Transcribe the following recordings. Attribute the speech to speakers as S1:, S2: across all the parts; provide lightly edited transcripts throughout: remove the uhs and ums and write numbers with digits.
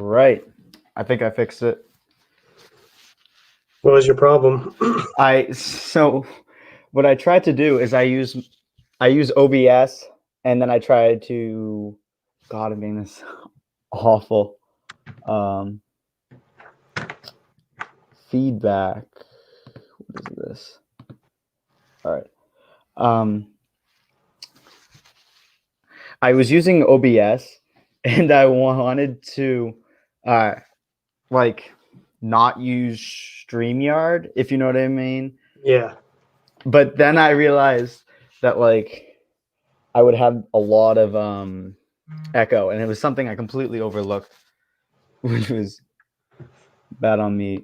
S1: right. I think I fixed it.
S2: What was your problem?
S1: So what I tried to do is I use OBS, and then I tried to, God, I'm being this awful. Feedback. What is this? All right. I was using OBS, and I wanted to, like, not use StreamYard, if you know what I mean.
S2: Yeah.
S1: But then I realized that, like, I would have a lot of echo, and it was something I completely overlooked, which was bad on me.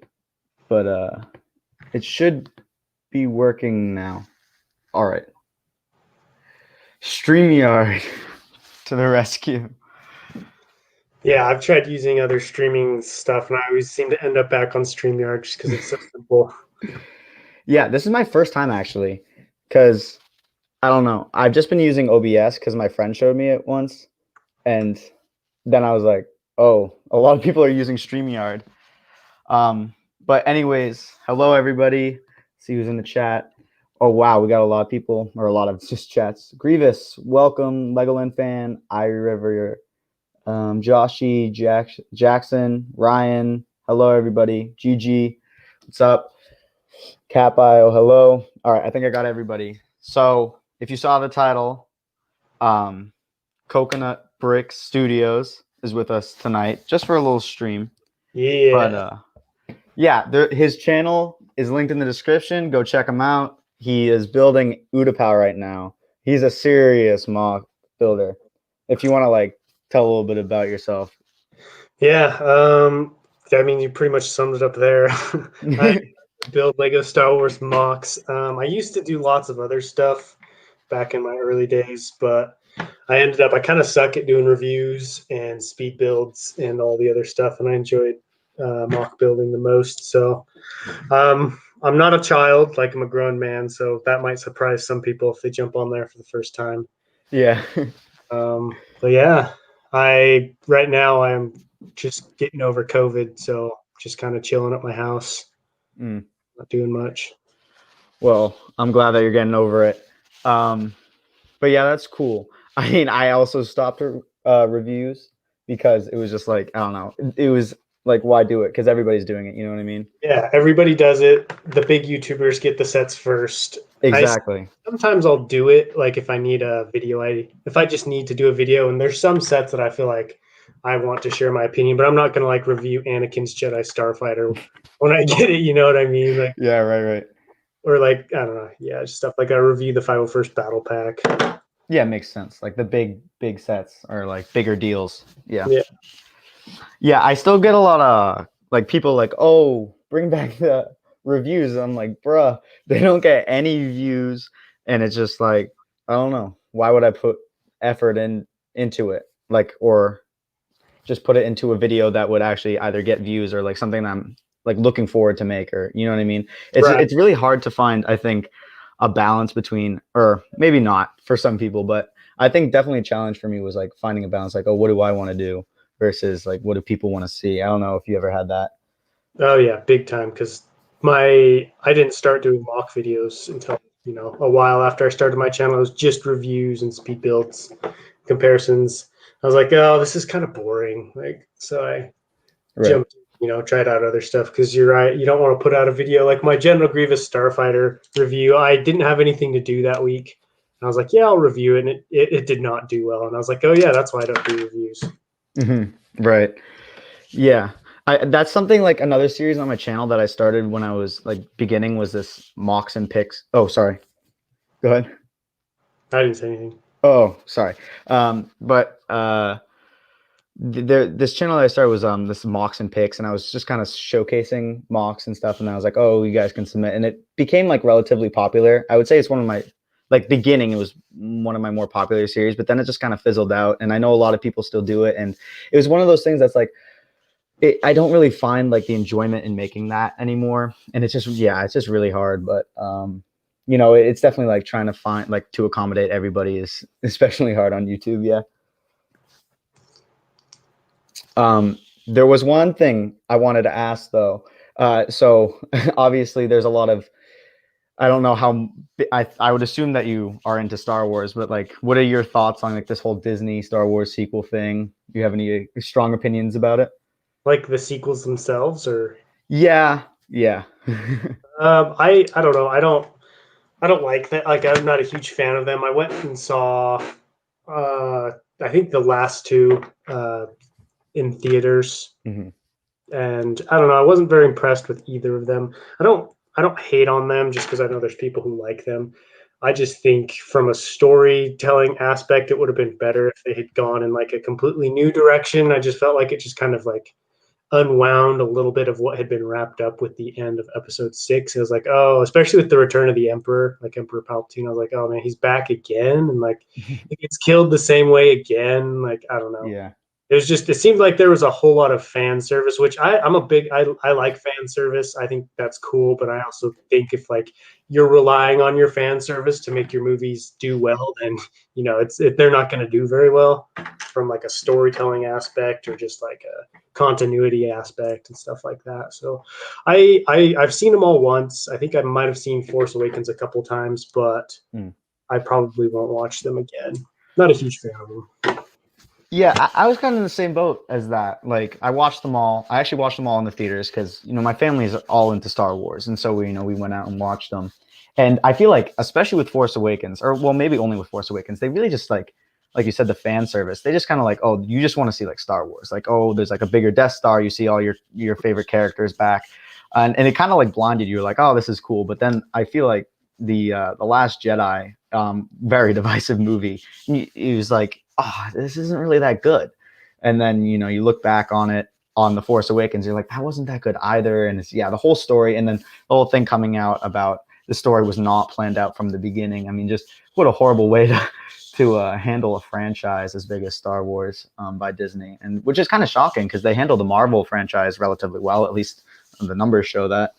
S1: But it should be working now. All right. StreamYard to the rescue.
S2: Yeah, I've tried using other streaming stuff, and I always seem to end up back on StreamYard just because it's so simple.
S1: Yeah, this is my first time actually, because I don't know. I've just been using OBS because my friend showed me it once, and then I was like, oh, a lot of people are using StreamYard. But anyways, hello everybody. See who's in the chat. Oh wow, we got a lot of people, or a lot of just chats. Grievous, welcome. Legoland fan, Irie River, Joshy, Jackson, Ryan. Hello everybody. GG, what's up? Capio, hello. All right, I think I got everybody. So if you saw the title, Coconut Brick Studios is with us tonight, just for a little stream.
S2: Yeah.
S1: But yeah, his channel is linked in the description. Go check him out. He is building Utapau right now. He's a serious mock builder. If you want to like tell a little bit about yourself.
S2: Yeah. I mean, you pretty much summed it up there. I build Lego Star Wars mocks. I used to do lots of other stuff back in my early days, but I kind of suck at doing reviews and speed builds and all the other stuff, and I enjoyed mock building the most. So I'm not a child, like I'm a grown man, so that might surprise some people if they jump on there for the first time.
S1: Yeah.
S2: But yeah, right now I'm just getting over COVID, so just kind of chilling at my house, not doing much.
S1: Well, I'm glad that you're getting over it. But yeah, that's cool. I mean, I also stopped reviews because it was just like, I don't know. It was like, why do it? Because everybody's doing it. You know what I mean?
S2: Yeah, everybody does it. The big YouTubers get the sets first.
S1: Exactly.
S2: Sometimes I'll do it, like if I need a video, if I just need to do a video, and there's some sets that I feel like I want to share my opinion, but I'm not going to like review Anakin's Jedi Starfighter when I get it. You know what I mean? Like,
S1: yeah, right.
S2: Or like, I don't know. Yeah, just stuff like I review the 501st Battle Pack.
S1: Yeah, it makes sense. Like the big sets or like bigger deals. Yeah. Yeah, I still get a lot of like people like, oh, bring back the reviews. I'm like, bruh, they don't get any views, and it's just like, I don't know. Why would I put effort into it? Like, or just put it into a video that would actually either get views or like something that I'm like looking forward to make, or you know what I mean? It's really hard to find, I think, a balance between, or maybe not for some people, but I think definitely a challenge for me was like finding a balance, like, oh, what do I want to do versus like what do people want to see? I don't know if you ever had that.
S2: Oh yeah, big time. Because I didn't start doing mock videos until a while after I started my channel. It was just reviews and speed builds, comparisons. I was like, oh, this is kind of boring. Like, so I jumped, tried out other stuff, because you're right. You don't want to put out a video like my General Grievous Starfighter review. I didn't have anything to do that week. And I was like, yeah, I'll review it. And it did not do well. And I was like, oh yeah, that's why I don't do reviews.
S1: Mm-hmm. Right. Yeah. That's something like another series on my channel that I started when I was like beginning was this mocks and picks. Oh, sorry. Go ahead.
S2: I didn't say anything.
S1: Oh, sorry. This channel that I started was this mocks and picks, and I was just kind of showcasing mocks and stuff, and I was like, oh, you guys can submit, and it became like relatively popular. I would say it's one of my beginning, it was one of my more popular series, but then it just kind of fizzled out, and I know a lot of people still do it, and it was one of those things that's like I don't really find like the enjoyment in making that anymore, and it's just really hard, but it's definitely like trying to find like to accommodate everybody is especially hard on YouTube. Yeah. There was one thing I wanted to ask though. So obviously there's a lot of, I don't know how, I would assume that you are into Star Wars, but like, what are your thoughts on like this whole Disney Star Wars sequel thing? Do you have any strong opinions about it?
S2: Like the sequels themselves, or
S1: Yeah, yeah.
S2: I don't know. I don't like that. Like, I'm not a huge fan of them. I went and saw, I think the last two in theaters,
S1: Hmm.
S2: and I don't know. I wasn't very impressed with either of them. I don't hate on them just because I know there's people who like them. I just think from a storytelling aspect, it would have been better if they had gone in like a completely new direction. I just felt like it just kind of like unwound a little bit of what had been wrapped up with the end of episode 6. It was like, oh, especially with the return of the Emperor, like Emperor Palpatine. I was like, oh man, he's back again, and like he gets killed the same way again. Like, I don't know.
S1: Yeah.
S2: It was just, it seemed like there was a whole lot of fan service, which I'm a big, I like fan service. I think that's cool, but I also think if like you're relying on your fan service to make your movies do well, then you know they're not going to do very well from like a storytelling aspect or just like a continuity aspect and stuff like that. So I've seen them all once. I think I might have seen Force Awakens a couple times, but I probably won't watch them again. Not a huge fan of them.
S1: Yeah, I was kind of in the same boat as that. Like, I watched them all. I actually watched them all in the theaters because, you know, my family is all into Star Wars. And so, we went out and watched them. And I feel like, especially with Force Awakens, or well, maybe only with Force Awakens, they really just like you said, the fan service. They just kind of like, oh, you just want to see like Star Wars. Like, oh, there's like a bigger Death Star. You see all your favorite characters back. And it kind of like blinded you. You're like, oh, this is cool. But then I feel like the Last Jedi, very divisive movie. It was like, oh, this isn't really that good. And then, you know, you look back on it on The Force Awakens, you're like, that wasn't that good either. And it's, the whole story. And then the whole thing coming out about the story was not planned out from the beginning. I mean, just what a horrible way to handle a franchise as big as Star Wars by Disney. And which is kind of shocking because they handled the Marvel franchise relatively well, at least the numbers show that.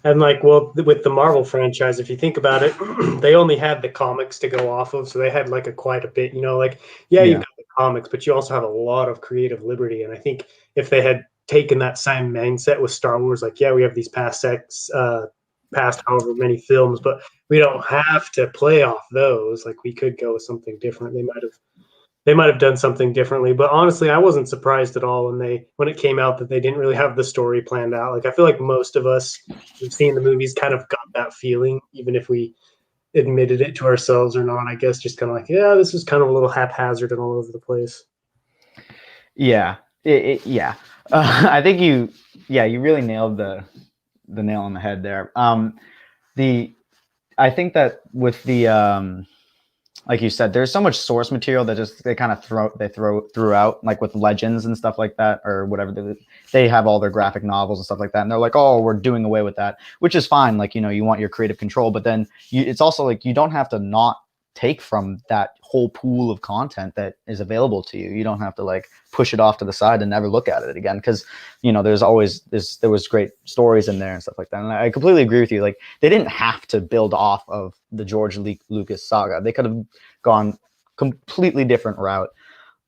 S2: And like, well, with the Marvel franchise, if you think about it, they only had the comics to go off of, so they had like quite a bit, you know, like, you got the comics, but you also have a lot of creative liberty. And I think if they had taken that same mindset with Star Wars, like, we have these past however many films, but we don't have to play off those. Like, we could go with something different. They might have done something differently, but honestly, I wasn't surprised at all when it came out that they didn't really have the story planned out. Like, I feel like most of us who've seen the movies kind of got that feeling, even if we admitted it to ourselves or not. I guess just kind of like, this is kind of a little haphazard and all over the place.
S1: Yeah, I think you really nailed the nail on the head there. I think that with the like you said, there's so much source material that just they kind of threw out, like with Legends and stuff like that, or whatever. They have all their graphic novels and stuff like that, and they're like, oh, we're doing away with that, which is fine. Like, you know, you want your creative control, but then it's also like you don't have to not take from that whole pool of content that is available to you. You don't have to like push it off to the side and never look at it again, because, you know, there was great stories in there and stuff like that. And I completely agree with you. Like, they didn't have to build off of the George Lucas saga. They could have gone completely different route.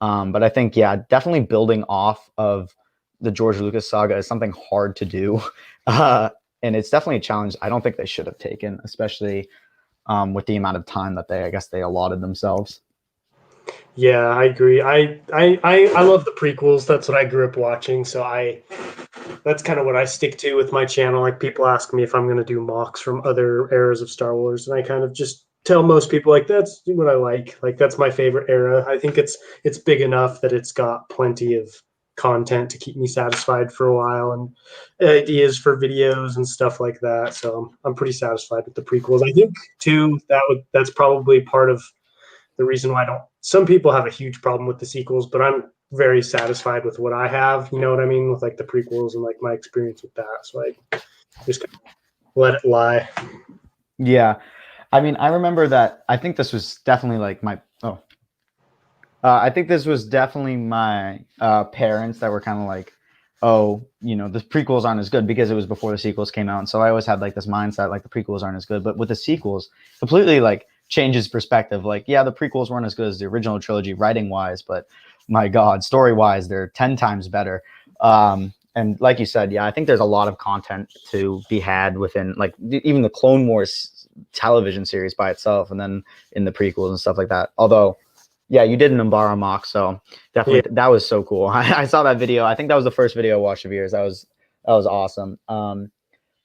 S1: But I think, definitely building off of the George Lucas saga is something hard to do. And it's definitely a challenge I don't think they should have taken, especially with the amount of time that they allotted themselves.
S2: Yeah, I agree. I love the prequels. That's what I grew up watching. So that's kind of what I stick to with my channel. Like, people ask me if I'm going to do mocks from other eras of Star Wars, and I kind of just tell most people, like, that's what I like. Like, that's my favorite era. I think it's big enough that it's got plenty of content to keep me satisfied for a while, and ideas for videos and stuff like that. So I'm pretty satisfied with the prequels. I think too that's probably part of the reason why some people have a huge problem with the sequels, but I'm very satisfied with what I have, you know what I mean, with like the prequels and like my experience with that. So I just kind of let it lie.
S1: Yeah. I mean, I remember that. I think this was definitely like I think this was definitely my parents that were kind of like, oh, you know, the prequels aren't as good, because it was before the sequels came out. And so I always had like this mindset, like the prequels aren't as good, but with the sequels, completely like changes perspective. Like, the prequels weren't as good as the original trilogy writing wise, but my God, story-wise, they're 10 times better. And like you said, yeah, I think there's a lot of content to be had within, like, even the Clone Wars television series by itself, and then in the prequels and stuff like that. Although, yeah, you did an Umbara mock, so definitely that was so cool. I saw that video. I think that was the first video I watched of yours. That was awesome.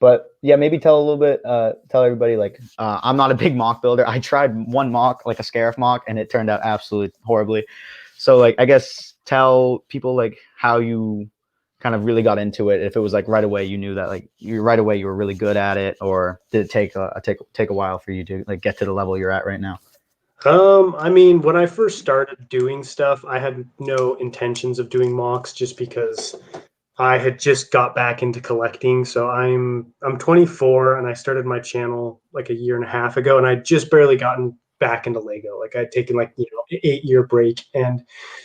S1: But yeah, maybe tell a little bit, tell everybody, like, I'm not a big mock builder. I tried one mock, like a Scarif mock, and it turned out absolutely horribly. So, like, I guess tell people, like, how you kind of really got into it. If it was like right away, you knew that, like, you right away you were really good at it, or did it take a while for you to, like, get to the level you're at right now?
S2: I mean, when I first started doing stuff, I had no intentions of doing mocks just because I had just got back into collecting. So I'm 24 and I started my channel like a year and a half ago, and I just barely gotten back into Lego. Like I'd taken like, 8-year break. And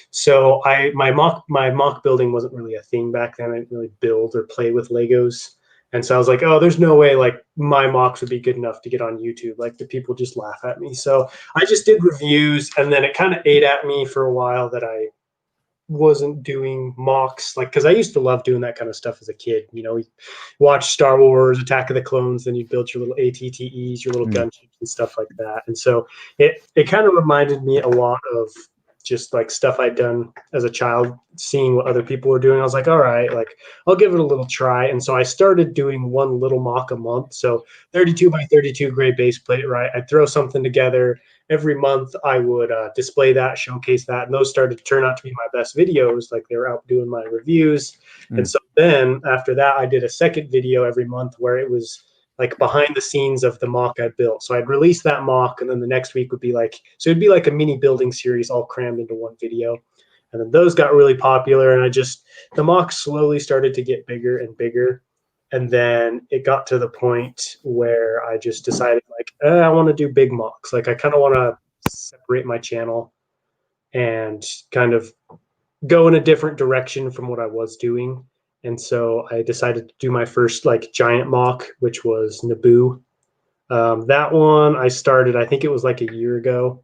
S2: so my mock building wasn't really a thing back then. I didn't really build or play with Legos. And so I was like, oh, there's no way like my mocks would be good enough to get on YouTube. Like the people just laugh at me. So I just did reviews, and then it kind of ate at me for a while that I wasn't doing mocks, like, because I used to love doing that kind of stuff as a kid. You watch Star Wars, Attack of the Clones, then you build your little ATTEs, your little gunships and stuff like that. And so it kind of reminded me a lot of just like stuff I'd done as a child, seeing what other people were doing. I was like, all right, like I'll give it a little try. And so I started doing one little mock a month. So 32 by 32 gray base plate, right? I'd throw something together. Every month I would display that, showcase that, and those started to turn out to be my best videos. Like they were out doing my reviews. And so then after that, I did a second video every month where it was like behind the scenes of the mock I built. So I'd release that mock, and then the next week would be like, so it'd be like a mini building series all crammed into one video. And then those got really popular, and the mock slowly started to get bigger and bigger. And then it got to the point where I just decided, like, I want to do big mocks. Like, I kind of want to separate my channel and kind of go in a different direction from what I was doing. And so I decided to do my first, like, giant mock, which was Naboo. That one I started, I think it was like a year ago.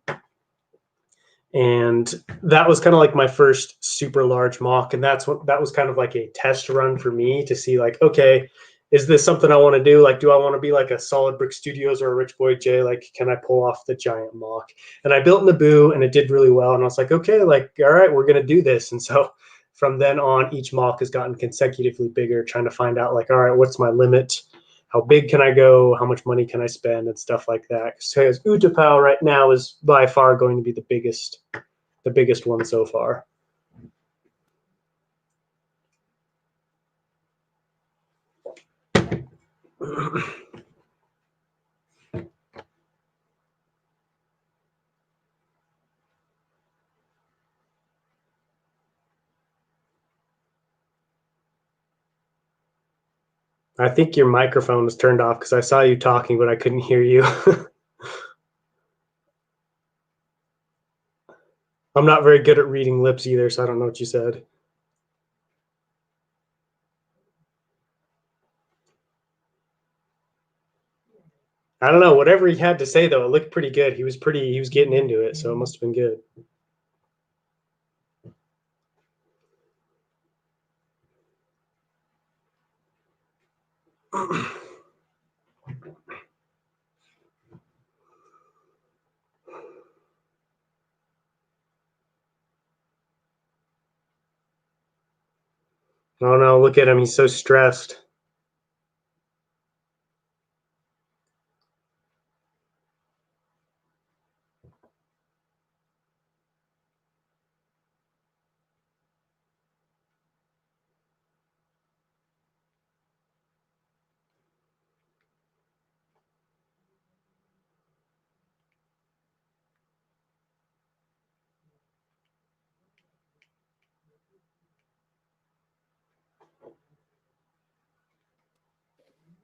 S2: And that was kind of like my first super large mock. And that was kind of like a test run for me to see, like, okay, is this something I want to do? Like, do I want to be like a Solid Brick Studios or a Rich Boy J? Like, can I pull off the giant mock? And I built Naboo, and it did really well. And I was like, okay, like, all right, we're going to do this. And so from then on, each mock has gotten consecutively bigger, trying to find out, like, all right, what's my limit? How big can I go? How much money can I spend? And stuff like that. So Utapau right now is by far going to be the biggest one so far. I think your microphone was turned off because I saw you talking, but I couldn't hear you. I'm not very good at reading lips either, so I don't know what you said. I don't know. Whatever he had to say, though, it looked pretty good. He was getting into it, so it must have been good. Oh no, look at him. He's so stressed.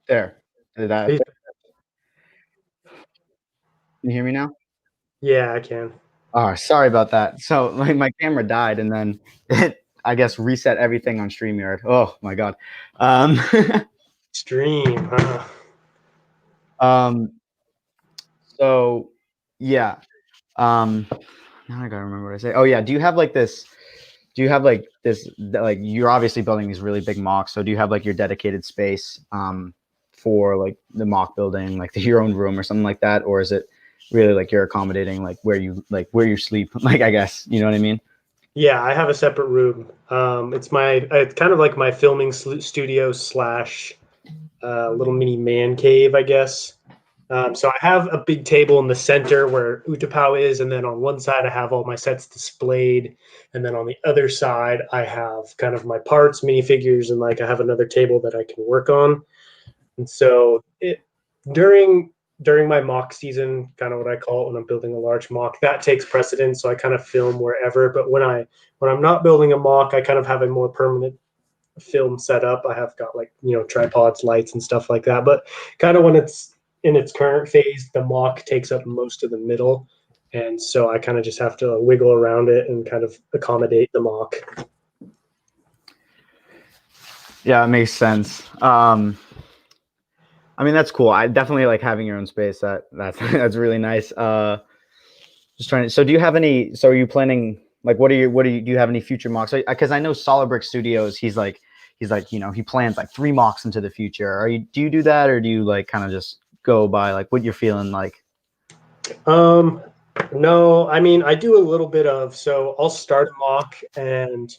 S1: There. Can you hear me now?
S2: Yeah, I can.
S1: Oh, sorry about that. So my camera died, and then it, I guess, reset everything on StreamYard. Oh my God.
S2: Stream, huh?
S1: So yeah. now I gotta remember what I say. Oh yeah, do you have like this? Do you have like this? Like you're obviously building these really big mocks. So do you have like your dedicated space for like the mock building, like your own room or something like that, or is it really like you're accommodating like where you sleep? Like I guess you know what I mean.
S2: Yeah, I have a separate room. It's kind of like my filming studio slash little mini man cave, I guess. So I have a big table in the center where Utapau is, and then on one side I have all my sets displayed, and then on the other side I have kind of my parts, minifigures, and like I have another table that I can work on. And so during during my mock season, kind of what I call it when I'm building a large mock, that takes precedence. So I kind of film wherever. But when I'm not building a mock, I kind of have a more permanent film set up. I have got like tripods, lights, and stuff like that. But kind of when it's in its current phase, the mock takes up most of the middle, and so I kind of just have to wiggle around it and kind of accommodate the mock.
S1: Yeah, it makes sense. I mean, that's cool. I definitely like having your own space. That's really nice. Just trying to. So, do you have any? So, are you planning? Like, do you have any future mocks? Because I know Solid Brick Studios. He's like, he plans like 3 mocks into the future. Do you do that, or do you like kind of just go by like what you're feeling like?
S2: No, I mean, I do a little bit of. So, I'll start a mock and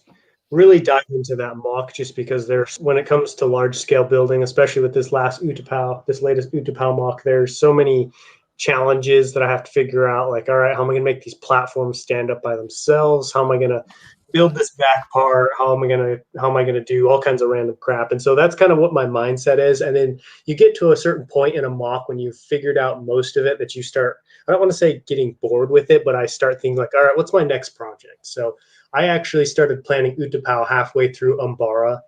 S2: really dive into that mock just because when it comes to large scale building, especially with this latest Utapau mock, there's so many challenges that I have to figure out. Like, all right, how am I going to make these platforms stand up by themselves? How am I going to build this back part? How am I going to do all kinds of random crap? And so that's kind of what my mindset is. And then you get to a certain point in a mock when you've figured out most of it that you start, I don't want to say getting bored with it, but I start thinking like, all right, what's my next project? So I actually started planning Utapau halfway through Umbara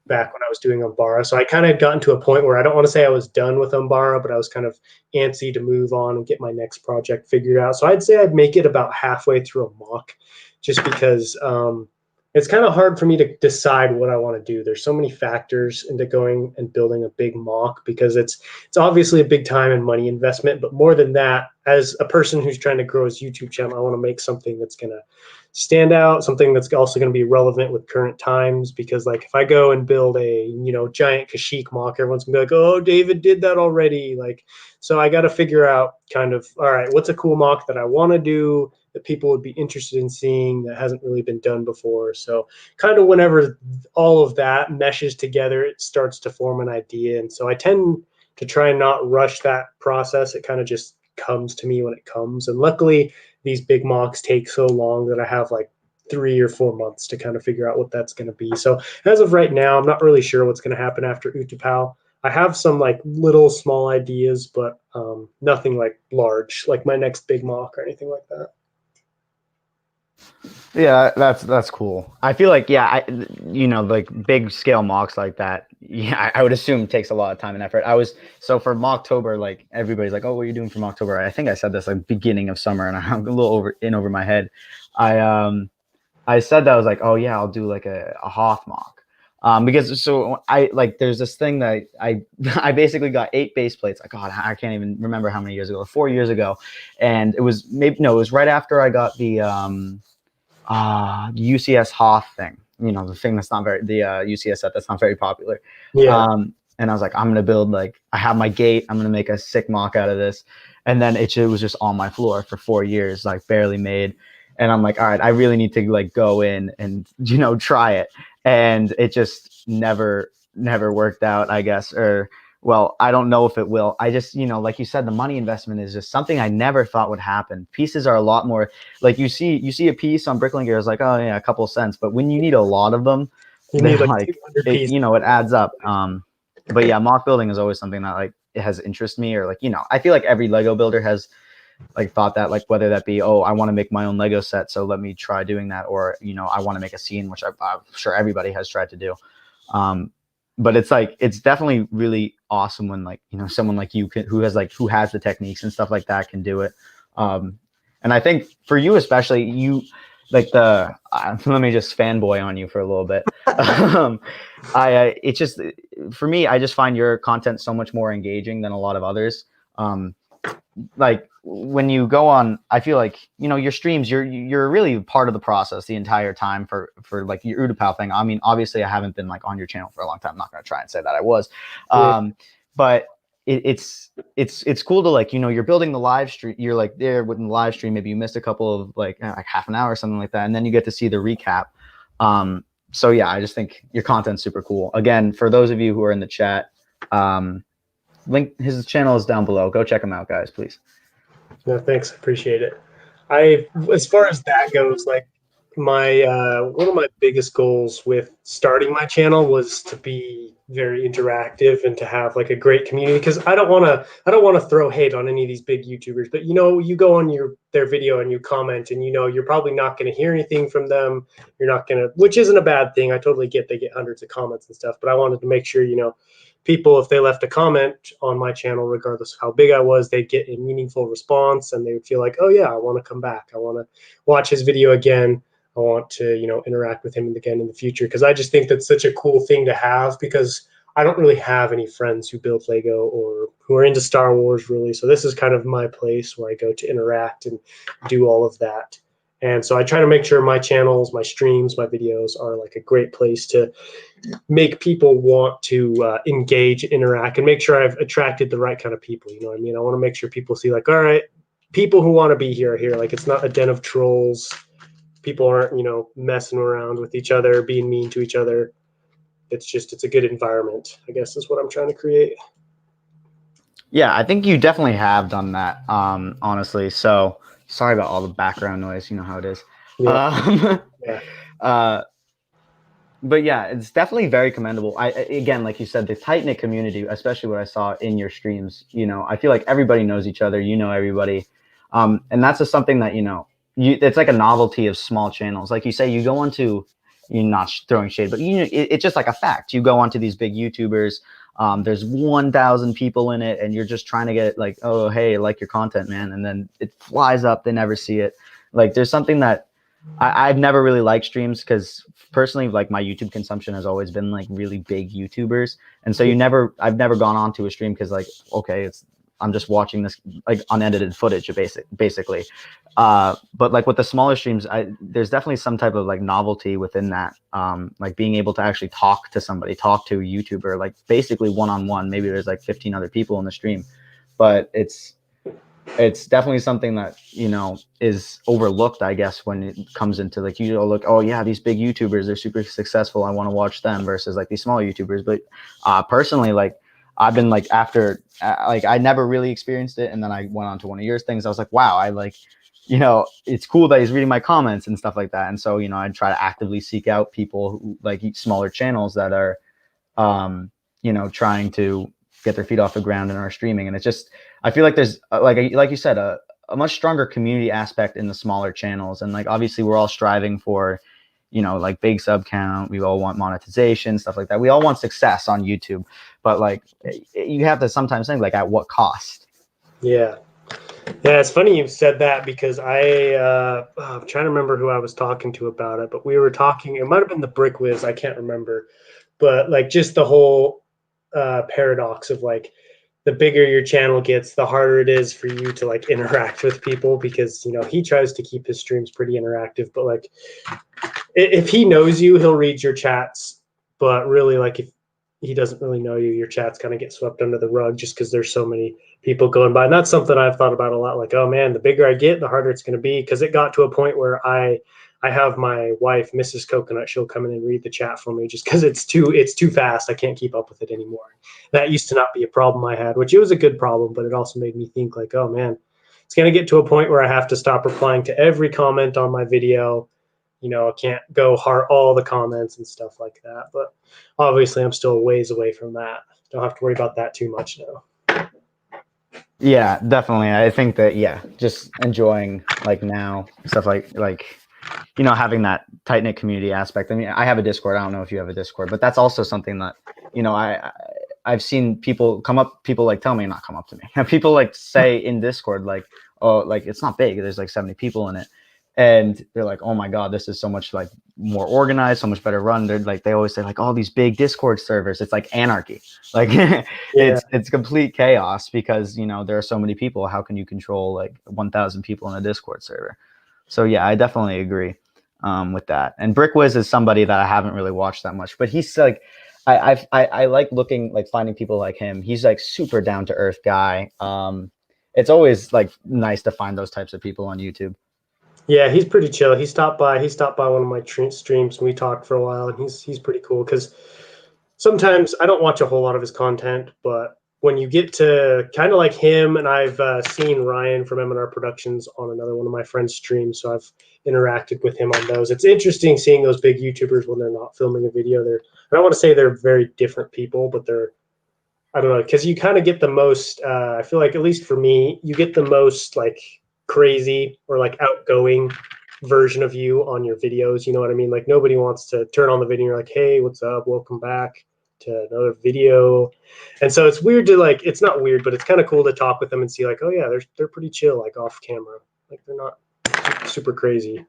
S2: back when I was doing Umbara. So I kind of gotten to a point where I don't want to say I was done with Umbara, but I was kind of antsy to move on and get my next project figured out. So I'd say I'd make it about halfway through a mock just because it's kind of hard for me to decide what I want to do. There's so many factors into going and building a big mock because it's obviously a big time and money investment. But more than that, as a person who's trying to grow his YouTube channel, I want to make something that's going to stand out, something that's also going to be relevant with current times. Because like if I go and build a giant Kashyyyk mock, everyone's gonna be like, oh, David did that already. Like, so I got to figure out kind of, all right, what's a cool mock that I want to do that people would be interested in seeing that hasn't really been done before. So kind of whenever all of that meshes together, it starts to form an idea. And so I tend to try and not rush that process. It kind of just comes to me when it comes. And luckily these big mocks take so long that I have like 3 or 4 months to kind of figure out what that's going to be. So as of right now, I'm not really sure what's going to happen after Utapau. I have some like little small ideas, but nothing like large, like my next big mock or anything like that.
S1: Yeah, that's cool. I feel like like big scale mocks like that. Yeah, I would assume takes a lot of time and effort. So for Mocktober, like everybody's like, oh, what are you doing for Mocktober? I think I said this like beginning of summer, and I'm a little over my head. I said that I was like, oh yeah, I'll do like a Hoth mock. Because so there's this thing that I basically got 8 base plates. Like, God, I can't even remember how many years ago, 4 years ago. And it was it was right after I got the UCS Hoth thing, the thing that's not very, the UCS set that's not very popular.
S2: Yeah.
S1: And I was like, I'm going to build, like, I have my gate, I'm going to make a sick mock out of this. And then it was just on my floor for 4 years, like barely made. And I'm like, all right, I really need to like go in and, try it. And it just never worked out, I guess. Or, well, I don't know if it will. I just, like you said, the money investment is just something I never thought would happen. Pieces are a lot more, like you see a piece on Bricklink Gear, it's like, oh yeah, a couple of cents. But when you need a lot of them, it adds up. But yeah, mock building is always something that like it has interested me, or like, I feel like every Lego builder has like thought that, like, whether that be, oh, I want to make my own Lego set, so let me try doing that, or I want to make a scene, which I'm sure everybody has tried to do. But it's like, it's definitely really awesome when like, someone like you who has the techniques and stuff like that can do it. And I think for you especially, you like let me just fanboy on you for a little bit. It's just, for me, I just find your content so much more engaging than a lot of others. Like when you go on, I feel like, your streams, you're really part of the process the entire time for like your Utapau thing. I mean, obviously I haven't been like on your channel for a long time. I'm not going to try and say that I was, but it's cool to like, you're building the live stream. You're like there with the live stream. Maybe you missed a couple of like half an hour or something like that. And then you get to see the recap. So yeah, I just think your content's super cool. Again, for those of you who are in the chat, link, his channel is down below. Go check him out, guys, please.
S2: No, thanks. I appreciate it. As far as that goes, like my one of my biggest goals with starting my channel was to be very interactive and to have like a great community, because I don't want to throw hate on any of these big YouTubers, but you go on their video and you comment, and you're probably not going to hear anything from them. You're not going to, which isn't a bad thing. I totally get they get hundreds of comments and stuff, but I wanted to make sure people, if they left a comment on my channel, regardless of how big I was, they'd get a meaningful response, and they would feel like, oh yeah, I want to come back. I want to watch his video again. I want to, interact with him again in the future, because I just think that's such a cool thing to have, because I don't really have any friends who build Lego or who are into Star Wars, really. So this is kind of my place where I go to interact and do all of that. And so I try to make sure my channels, my streams, my videos are like a great place to make people want to engage, interact, and make sure I've attracted the right kind of people. You know what I mean? I want to make sure people see like, all right, people who want to be here are here. Like, it's not a den of trolls. People aren't, messing around with each other, being mean to each other. It's a good environment, I guess, is what I'm trying to create.
S1: Yeah, I think you definitely have done that, honestly. So sorry about all the background noise. You know how it is. Yeah. But yeah, it's definitely very commendable. Again, like you said, the tight-knit community, especially what I saw in your streams, I feel like everybody knows each other, everybody. And that's just something that, it's like a novelty of small channels. Like you say, you go onto, you're not throwing shade, but it's just like a fact. You go onto these big YouTubers, there's 1,000 people in it, and you're just trying to get like, oh, hey, I like your content, man. And then it flies up, they never see it. Like, there's something that I've never really liked streams, because personally, like, my YouTube consumption has always been like really big YouTubers. And so I've never gone on to a stream because, like, okay, I'm just watching this like unedited footage basically. But like with the smaller streams, there's definitely some type of like novelty within that. Like being able to actually talk to somebody, talk to a YouTuber, like basically one-on-one. Maybe there's like 15 other people in the stream, but it's definitely something that, is overlooked, I guess, when it comes into like, look, oh yeah, these big YouTubers, they're super successful, I want to watch them, versus like these small YouTubers. But personally, like, I've been like, after like, I never really experienced it, and then I went on to one of your things. I was like, wow, I like, it's cool that he's reading my comments and stuff like that. And so, I try to actively seek out people who like smaller channels that are, trying to get their feet off the ground and are streaming. And it's just, I feel like there's like you said, a much stronger community aspect in the smaller channels. And like, obviously we're all striving for, like big sub count. We all want monetization, stuff like that. We all want success on YouTube, but like, you have to sometimes think like, at what cost?
S2: Yeah. Yeah, it's funny you said that, because I'm trying to remember who I was talking to about it, but we were talking, it might have been the Brick Whiz, I can't remember, but like just the whole paradox of like, the bigger your channel gets, the harder it is for you to like interact with people, because he tries to keep his streams pretty interactive, but like, if he knows you, he'll read your chats, but really, like, if he doesn't really know you, your chats kind of get swept under the rug, just because there's so many people going by. And that's something I've thought about a lot. Like, oh man, the bigger I get, the harder it's going to be, because it got to a point where I have my wife, Mrs. Coconut, she'll come in and read the chat for me, just because it's too fast. I can't keep up with it anymore. That used to not be a problem I had, which it was a good problem, but it also made me think like, oh man, it's going to get to a point where I have to stop replying to every comment on my video. I can't go heart all the comments and stuff like that. But obviously, I'm still a ways away from that. Don't have to worry about that too much now.
S1: Yeah, definitely. I think that, yeah, just enjoying like now stuff like having that tight knit community aspect. I mean, I have a Discord. I don't know if you have a Discord, but that's also something that, I've seen people like tell me, not come up to me. People like say in Discord, like, oh, like it's not big. There's like 70 people in it. and they're like, oh my god, this is so much like more organized, so much better run. They're like, they always say like, all these big Discord servers, it's like anarchy, like it's complete chaos because there are so many people. How can you control like 1,000 people in a Discord server? So yeah, I definitely agree with that. And Brickwiz is somebody that I haven't really watched that much, but he's like, I like finding people like him. He's like super down to earth guy. It's always like nice to find those types of people on YouTube.
S2: Yeah, he's pretty chill. He stopped by one of my streams and we talked for a while, and he's pretty cool because sometimes I don't watch a whole lot of his content, but when you get to kind of like him, and I've seen Ryan from M&R Productions on another one of my friends' streams, so I've interacted with him on those. It's interesting seeing those big YouTubers when they're not filming a video. I don't want to say they're very different people, but I don't know, because you kind of get the most, I feel like, at least for me, you get the most like crazy or like outgoing version of you on your videos. You know what I mean? Like nobody wants to turn on the video and you're like, hey, what's up? Welcome back to another video. And so it's weird to like, it's not weird, but it's kind of cool to talk with them and see like, oh yeah, they're pretty chill, like off camera. Like they're not super crazy.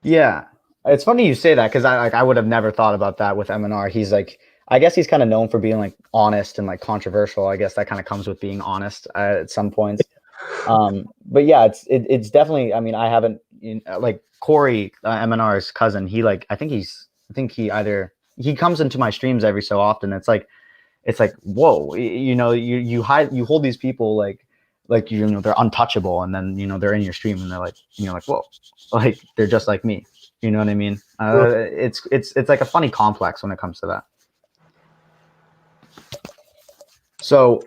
S1: Yeah. It's funny you say that because I would have never thought about that with M&R. He's like, I guess he's kind of known for being like honest and like controversial. I guess that kind of comes with being honest at some points. But yeah, it's definitely, I mean, I haven't like Corey, M&R's cousin. He like, I think he comes into my streams every so often. It's like, whoa, you hold these people like they're untouchable, and then they're in your stream and they're like, like, whoa, like they're just like me. You know what I mean? It's like a funny complex when it comes to that. So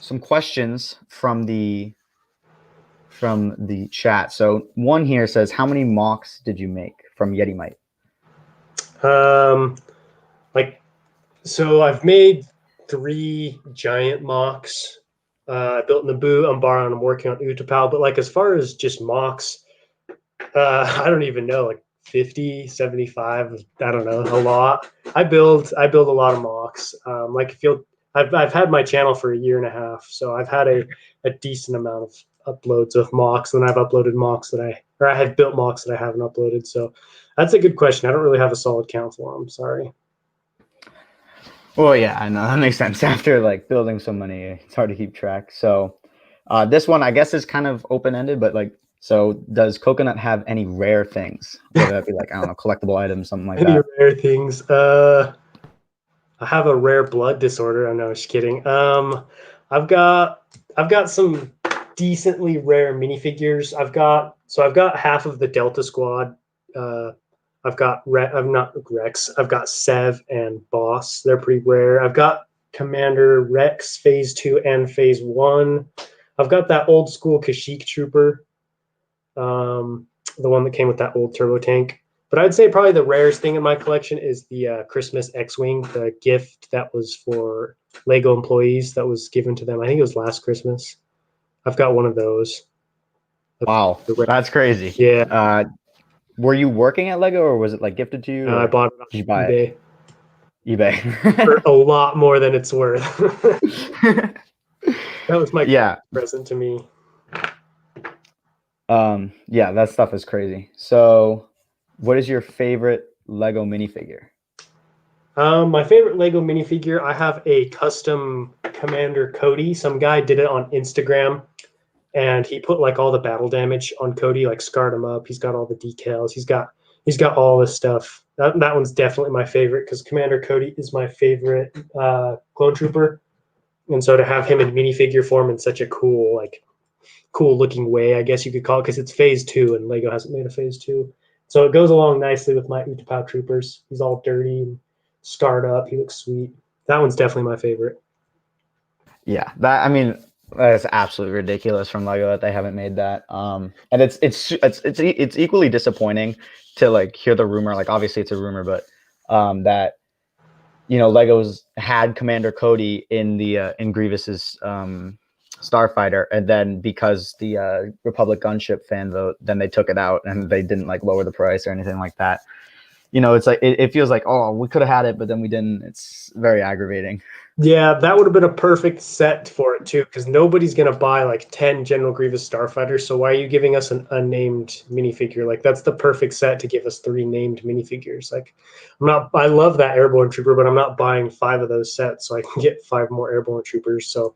S1: some questions from the chat. So one here says, how many mocks did you make from Yeti Mite?
S2: So I've made 3 giant mocks. I built Naboo, Umbara, and I'm working on Utapau. But like as far as just mocks, I don't even know, like 50, 75, I don't know, a lot. I build a lot of mocks. I've had my channel for 1.5 years, so I've had a decent amount of uploads of mocks, and I've uploaded mocks I have built mocks that I haven't uploaded. So that's a good question. I don't really have a solid count for them. Sorry.
S1: Well, yeah, I know that makes sense. After like building so many, it's hard to keep track. So this one, I guess, is kind of open-ended, but like, so does Coconut have any rare things? Whether that be like, I don't know, collectible items, something like that.
S2: Any rare things? I have a rare blood disorder. I know, just kidding. I've got some decently rare minifigures. I've got half of the Delta Squad. I've got I'm not Rex. I've got Sev and Boss. They're pretty rare. I've got Commander Rex Phase 2 and Phase 1. I've got that old school Kashyyyk Trooper, the one that came with that old turbo tank. But I'd say probably the rarest thing in my collection is the Christmas X-Wing, the gift that was for Lego employees that was given to them. I think it was last Christmas. I've got one of those.
S1: Wow, that's crazy.
S2: Yeah.
S1: Were you working at Lego, or was it like gifted to you?
S2: I bought it on eBay.
S1: eBay.
S2: For a lot more than it's worth. That was my present to me.
S1: Yeah, that stuff is crazy. So what is your favorite Lego minifigure?
S2: My favorite Lego minifigure, I have a custom Commander Cody. Some guy did it on Instagram, and he put like all the battle damage on Cody, like scarred him up. He's got all the decals. He's got all this stuff. That one's definitely my favorite because Commander Cody is my favorite clone trooper. And so to have him in minifigure form in such a cool looking way, I guess you could call it, because it's Phase 2 and Lego hasn't made a Phase 2. So it goes along nicely with my Utapau troopers. He's all dirty and scarred up. He looks sweet. That one's definitely my favorite.
S1: Yeah, that is absolutely ridiculous from Lego that they haven't made that. And it's equally disappointing to like hear the rumor. Like obviously it's a rumor, but that Legos had Commander Cody in the in Grievous's Starfighter, and then because the Republic Gunship fan vote, then they took it out and they didn't like lower the price or anything like that. you know, it's like it feels like, oh, we could have had it, but then we didn't. It's very aggravating.
S2: Yeah, that would have been a perfect set for it too, because nobody's gonna buy like 10 General Grievous Starfighters. So why are you giving us an unnamed minifigure? Like that's the perfect set to give us 3 named minifigures. Like I love that Airborne Trooper, but I'm not buying 5 of those sets, so I can get 5 more Airborne Troopers. So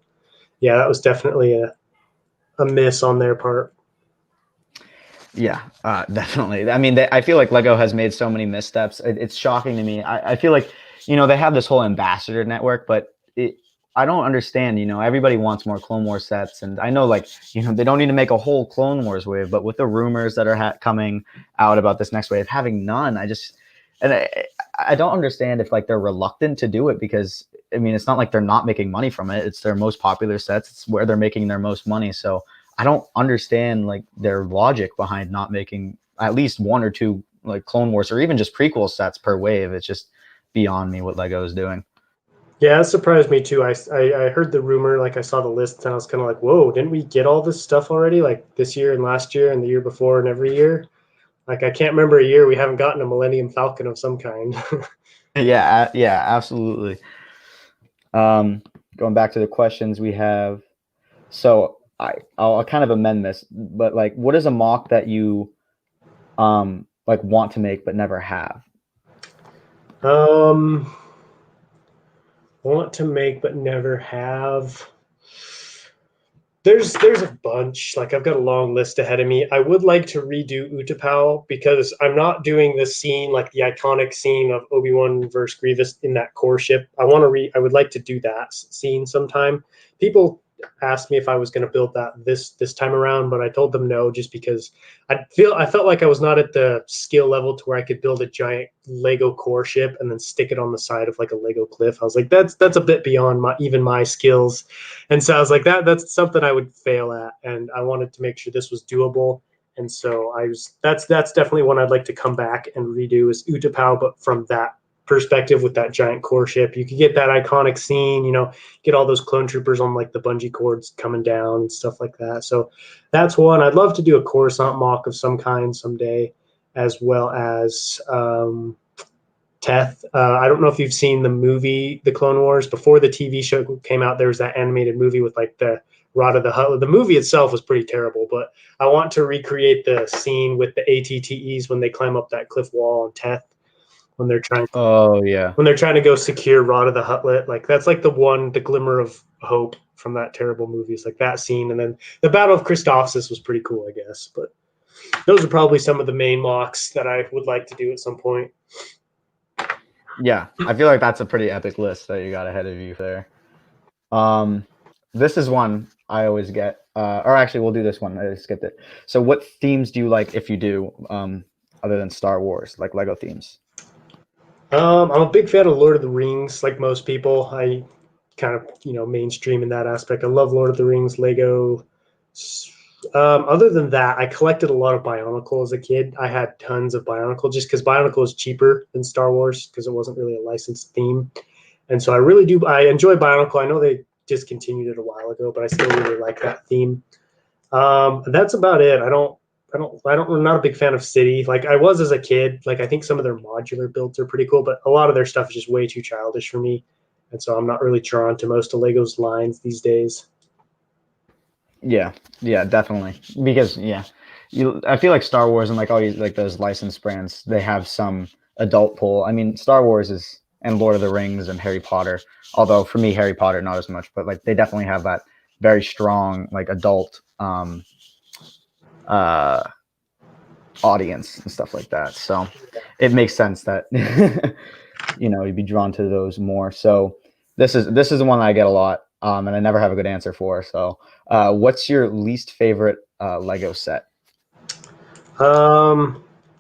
S2: yeah, that was definitely a miss on their part.
S1: Yeah, definitely. I mean, I feel like Lego has made so many missteps. It's shocking to me. I feel like, you know, they have this whole ambassador network, but I don't understand. You know, everybody wants more Clone Wars sets, and I know, like, you know, they don't need to make a whole Clone Wars wave, but with the rumors that are coming out about this next wave, having none, I don't understand if like they're reluctant to do it, because I mean, it's not like they're not making money from it. It's their most popular sets. It's where they're making their most money. So I don't understand like their logic behind not making at least 1 or 2 like Clone Wars or even just prequel sets per wave. It's just beyond me what Lego is doing.
S2: Yeah, it surprised me too. I heard the rumor, like I saw the list, and I was kind of like, whoa, didn't we get all this stuff already? Like this year and last year and the year before and every year? Like I can't remember a year we haven't gotten a Millennium Falcon of some kind.
S1: Yeah, yeah, absolutely. Going back to the questions we have. So I'll kind of amend this, but like, what is a mock that you like want to make but never have?
S2: Want to make but never have. There's a bunch. Like I've got a long list ahead of me. I would like to redo Utapau because I'm not doing the scene, like the iconic scene of Obi-Wan versus Grievous in that core ship. I would like to do that scene sometime. People asked me if I was going to build that this time around, but I told them no, just because I felt like I was not at the skill level to where I could build a giant Lego core ship and then stick it on the side of like a Lego cliff. I was like, that's a bit beyond even my skills. And so I was like, that's something I would fail at, and I wanted to make sure this was doable. And so that's definitely one I'd like to come back and redo is Utapau, but from that perspective with that giant core ship. You could get that iconic scene, you know, get all those clone troopers on like the bungee cords coming down and stuff like that. So that's one. I'd love to do a Coruscant mock of some kind someday, as well as Teth. I don't know if you've seen the movie, The Clone Wars. Before the TV show came out, there was that animated movie with like the Rod of the Hutt. The movie itself was pretty terrible, but I want to recreate the scene with the ATTEs when they climb up that cliff wall on Teth, when they're trying to go secure Rod of the Huttlet. Like that's like the glimmer of hope from that terrible movie. It's like that scene, and then the Battle of Christophsis was pretty cool, I guess. But those are probably some of the main mocks that I would like to do at some point.
S1: Yeah, I feel like that's a pretty epic list that you got ahead of you there. This is one I always get, or actually we'll do this one. I skipped it. So what themes do you like, if you do, other than Star Wars, like Lego themes?
S2: I'm a big fan of Lord of the Rings, like most people. I kind of, mainstream in that aspect. I love Lord of the Rings, Lego. Other than that, I collected a lot of Bionicle as a kid. I had tons of Bionicle just because Bionicle is cheaper than Star Wars because it wasn't really a licensed theme. And so I enjoy Bionicle. I know they discontinued it a while ago, but I still really like that theme. That's about it. I'm not a big fan of City. Like I was as a kid. Like I think some of their modular builds are pretty cool, but a lot of their stuff is just way too childish for me. And so I'm not really drawn to most of Lego's lines these days.
S1: Yeah, definitely. Because I feel like Star Wars and like all like those licensed brands, they have some adult pull. I mean, Star Wars and Lord of the Rings and Harry Potter. Although for me, Harry Potter not as much, but like they definitely have that very strong like adult audience and stuff like that. So it makes sense that you'd be drawn to those more. So this is the one I get a lot, and I never have a good answer for. So what's your least favorite Lego set?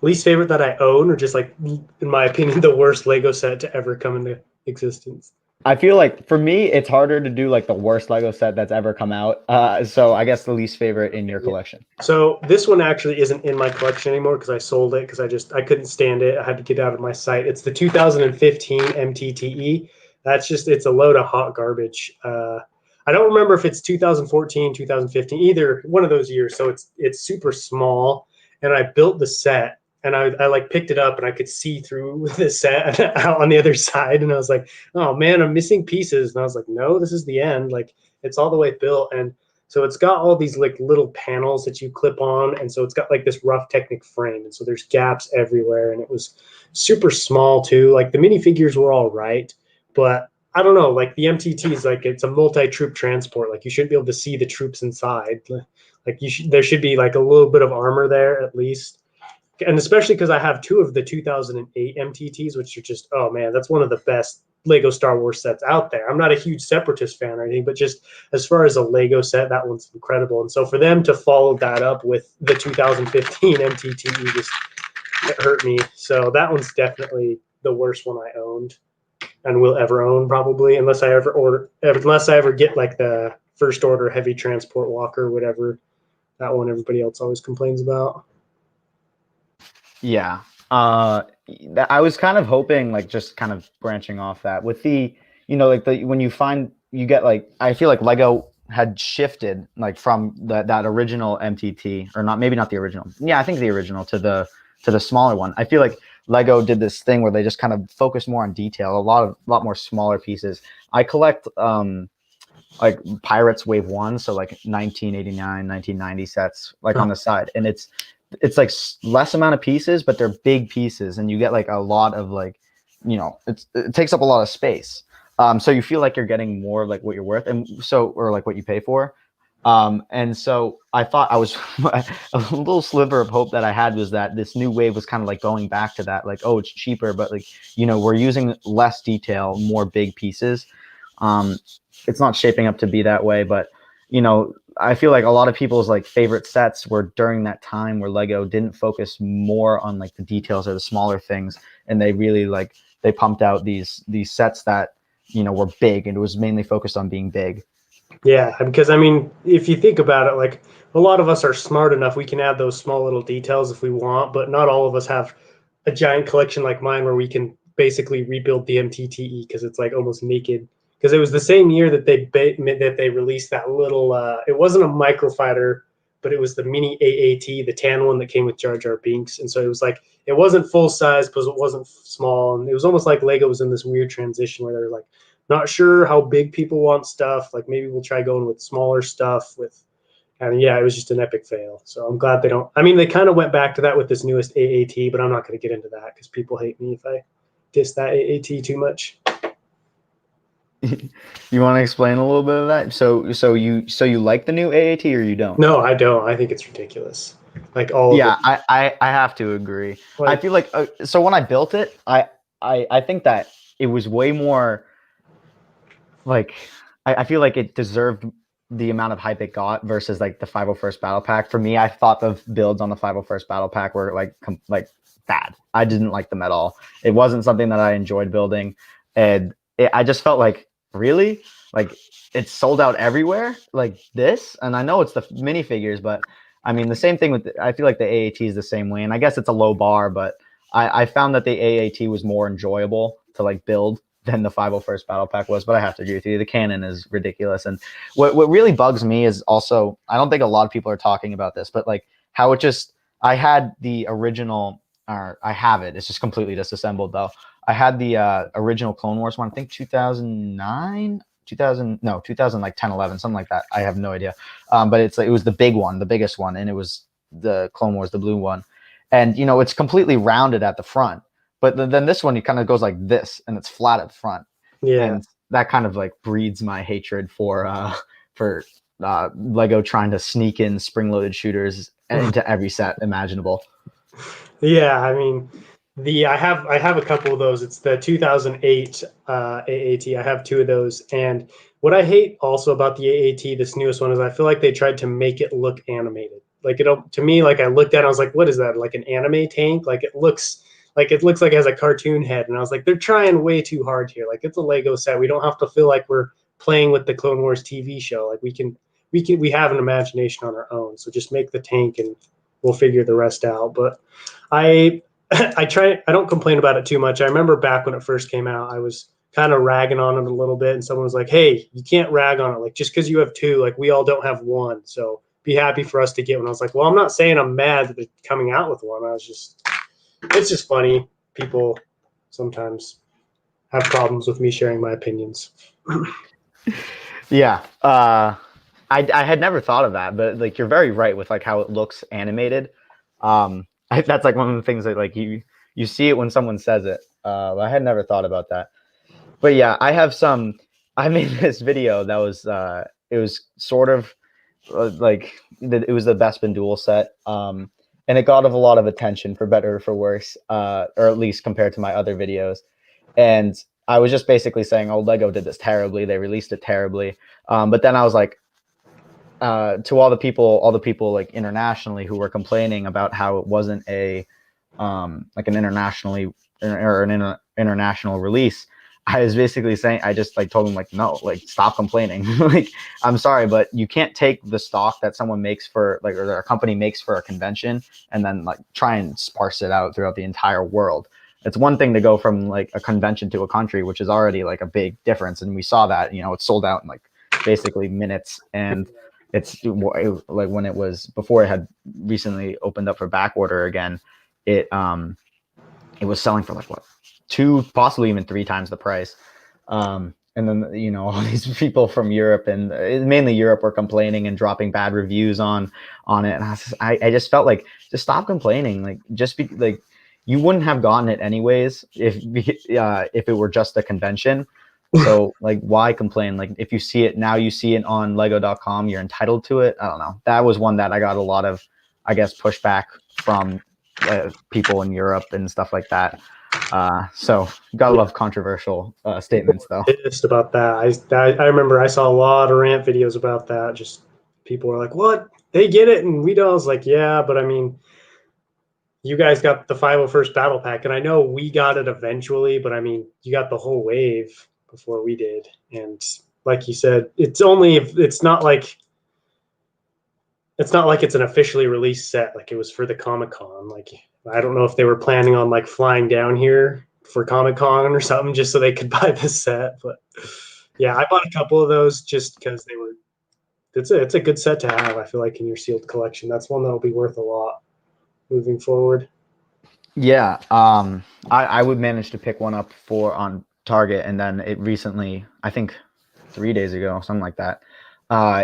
S2: Least favorite that I own, or just like in my opinion the worst Lego set to ever come into existence?
S1: I feel like for me it's harder to do like the worst Lego set that's ever come out. So I guess the least favorite in your collection.
S2: So this one actually isn't in my collection anymore because I sold it because I couldn't stand it. I had to get out of my sight. It's the 2015 MTTE. It's a load of hot garbage. I don't remember if it's 2014, 2015, either one of those years. So it's super small, and I built the set and I like picked it up and I could see through the set out on the other side. And I was like, oh man, I'm missing pieces. And I was like, no, this is the end. Like it's all the way built. And so it's got all these like little panels that you clip on. And so it's got like this rough Technic frame. And so there's gaps everywhere. And it was super small too. Like the minifigures were all right, but I don't know, like the MTT is like, it's a multi-troop transport. Like you shouldn't be able to see the troops inside. Like there should be like a little bit of armor there at least. And especially because I have 2 of the 2008 MTTs, which are just, oh man, that's one of the best Lego Star Wars sets out there. I'm not a huge Separatist fan or anything, but just as far as a Lego set, that one's incredible. And so for them to follow that up with the 2015 MTT, just it hurt me. So that one's definitely the worst one I owned and will ever own, probably, unless I ever get like the first order heavy transport walker or whatever. That one everybody else always complains about.
S1: Yeah. I was kind of hoping, like, just kind of branching off that with the, like when you get like, I feel like Lego had shifted like from that original MTT, or maybe not the original. Yeah, I think the original to the smaller one. I feel like Lego did this thing where they just kind of focused more on detail, a lot more smaller pieces. I collect like Pirates Wave 1, so like 1989, 1990 sets, like on the side, and it's like less amount of pieces, but they're big pieces, and you get like a lot of like, it takes up a lot of space. So you feel like you're getting more of like what you're worth, or like what you pay for. And so I thought a little sliver of hope that I had was that this new wave was kind of like going back to that, like, oh, it's cheaper, but like, we're using less detail, more big pieces. It's not shaping up to be that way, but I feel like a lot of people's like favorite sets were during that time where Lego didn't focus more on like the details or the smaller things, and they really they pumped out these sets that were big, and it was mainly focused on being big.
S2: Yeah, because I mean, if you think about it, like a lot of us are smart enough, we can add those small little details if we want, but not all of us have a giant collection like mine where we can basically rebuild the MTTE because it's like almost naked. Because it was the same year that they released that little, it wasn't a microfighter, but it was the mini AAT, the tan one that came with Jar Jar Binks. And so it was like, it wasn't full size because it wasn't small. And it was almost like Lego was in this weird transition where they're like, not sure how big people want stuff. Like maybe we'll try going with smaller stuff and yeah, it was just an epic fail. So I'm glad they kind of went back to that with this newest AAT, but I'm not going to get into that because people hate me if I diss that AAT too much.
S1: You want to explain a little bit of that? So you like the new AAT or you don't?
S2: No, I don't. I think it's ridiculous. Like
S1: yeah, I have to agree. I feel like so when I built it, I think that it was way more like I feel like it deserved the amount of hype it got versus like the 501st Battle Pack. For me, I thought the builds on the 501st Battle Pack were like bad. I didn't like them at all. It wasn't something that I enjoyed building, and I just felt like, really, like it's sold out everywhere like this. And I know it's the minifigures, but I mean the same thing with I feel like the AAT is the same way, and I guess it's a low bar, but I found that the AAT was more enjoyable to like build than the 501st Battle Pack was. But I have to agree with you, the cannon is ridiculous. And what really bugs me is also, I don't think a lot of people are talking about this, but like how it just, I had the original, or I have it, it's just completely disassembled though. I had the original Clone Wars one, I think 2009, 2010, like 10, 11, something like that. I have no idea. But it was the big one, the biggest one. And it was the Clone Wars, the blue one. And, it's completely rounded at the front. But then this one, it kind of goes like this, and it's flat at the front.
S2: Yeah.
S1: And that kind of like breeds my hatred for Lego trying to sneak in spring-loaded shooters into every set imaginable.
S2: Yeah, I mean, I have a couple of those. It's the 2008 AAT. I have 2 of those. And what I hate also about the AAT, this newest one, is I feel like they tried to make it look animated. Like to me, like I looked at it, I was like, what is that? Like an anime tank? Like it looks like it has a cartoon head. And I was like, they're trying way too hard here. Like it's a Lego set. We don't have to feel like we're playing with the Clone Wars TV show. Like we have an imagination on our own. So just make the tank and we'll figure the rest out. But I don't complain about it too much. I remember back when it first came out, I was kind of ragging on it a little bit, and someone was like, hey, you can't rag on it. Like just because you have 2, like we all don't have 1. So be happy for us to get one. I was like, well, I'm not saying I'm mad that they're coming out with one. I was just, it's just funny. People sometimes have problems with me sharing my opinions.
S1: Yeah. I had never thought of that, but like you're very right with like how it looks animated. That's like one of the things that like you see it when someone says it. I had never thought about that. But yeah, I made this video that was it was sort of like it was the Bespin dual set. And it got a lot of attention for better or for worse, or at least compared to my other videos. And I was just basically saying, oh, Lego did this terribly. They released it terribly. But then I was like, to all the people like internationally who were complaining about how it wasn't a like an internationally or an international release. I was basically saying, I just like told them like, no, like stop complaining. Like, I'm sorry, but you can't take the stock that someone makes for like, or a company makes for a convention and then like try and sparse it out throughout the entire world. It's one thing to go from like a convention to a country, which is already like a big difference. And we saw that, you know, it's sold out in like basically minutes. And it's like when it was before it had recently opened up for back order again, it was selling for like what, 2, possibly even 3 times the price. And then, you know, all these people from Europe and mainly Europe were complaining and dropping bad reviews on it. And I just felt like, just stop complaining. Like, just be like, you wouldn't have gotten it anyways if it were just a convention. So like, why complain? Like, if you see it now, you see it on lego.com, you're entitled to it. I don't know. That was one that I got a lot of, I guess, pushback from people in Europe and stuff like that. So you gotta love controversial statements, though.
S2: Pissed about that. I remember I saw a lot of rant videos about that. Just people were like, "What? They get it and we don't." I was like, "Yeah, but I mean, you guys got the 501st Battle Pack, and I know we got it eventually, but I mean, you got the whole wave before we did." And like you said, it's only if it's not like it's an officially released set, like it was for the Comic-Con. Like, I don't know if they were planning on like flying down here for Comic-Con or something just so they could buy this set. But yeah, I bought a couple of those just because they were. It's a good set to have. I feel like in your sealed collection, that's one that'll be worth a lot moving forward.
S1: Yeah, I would manage to pick one up on Target, and then it recently, I think 3 days ago, something like that,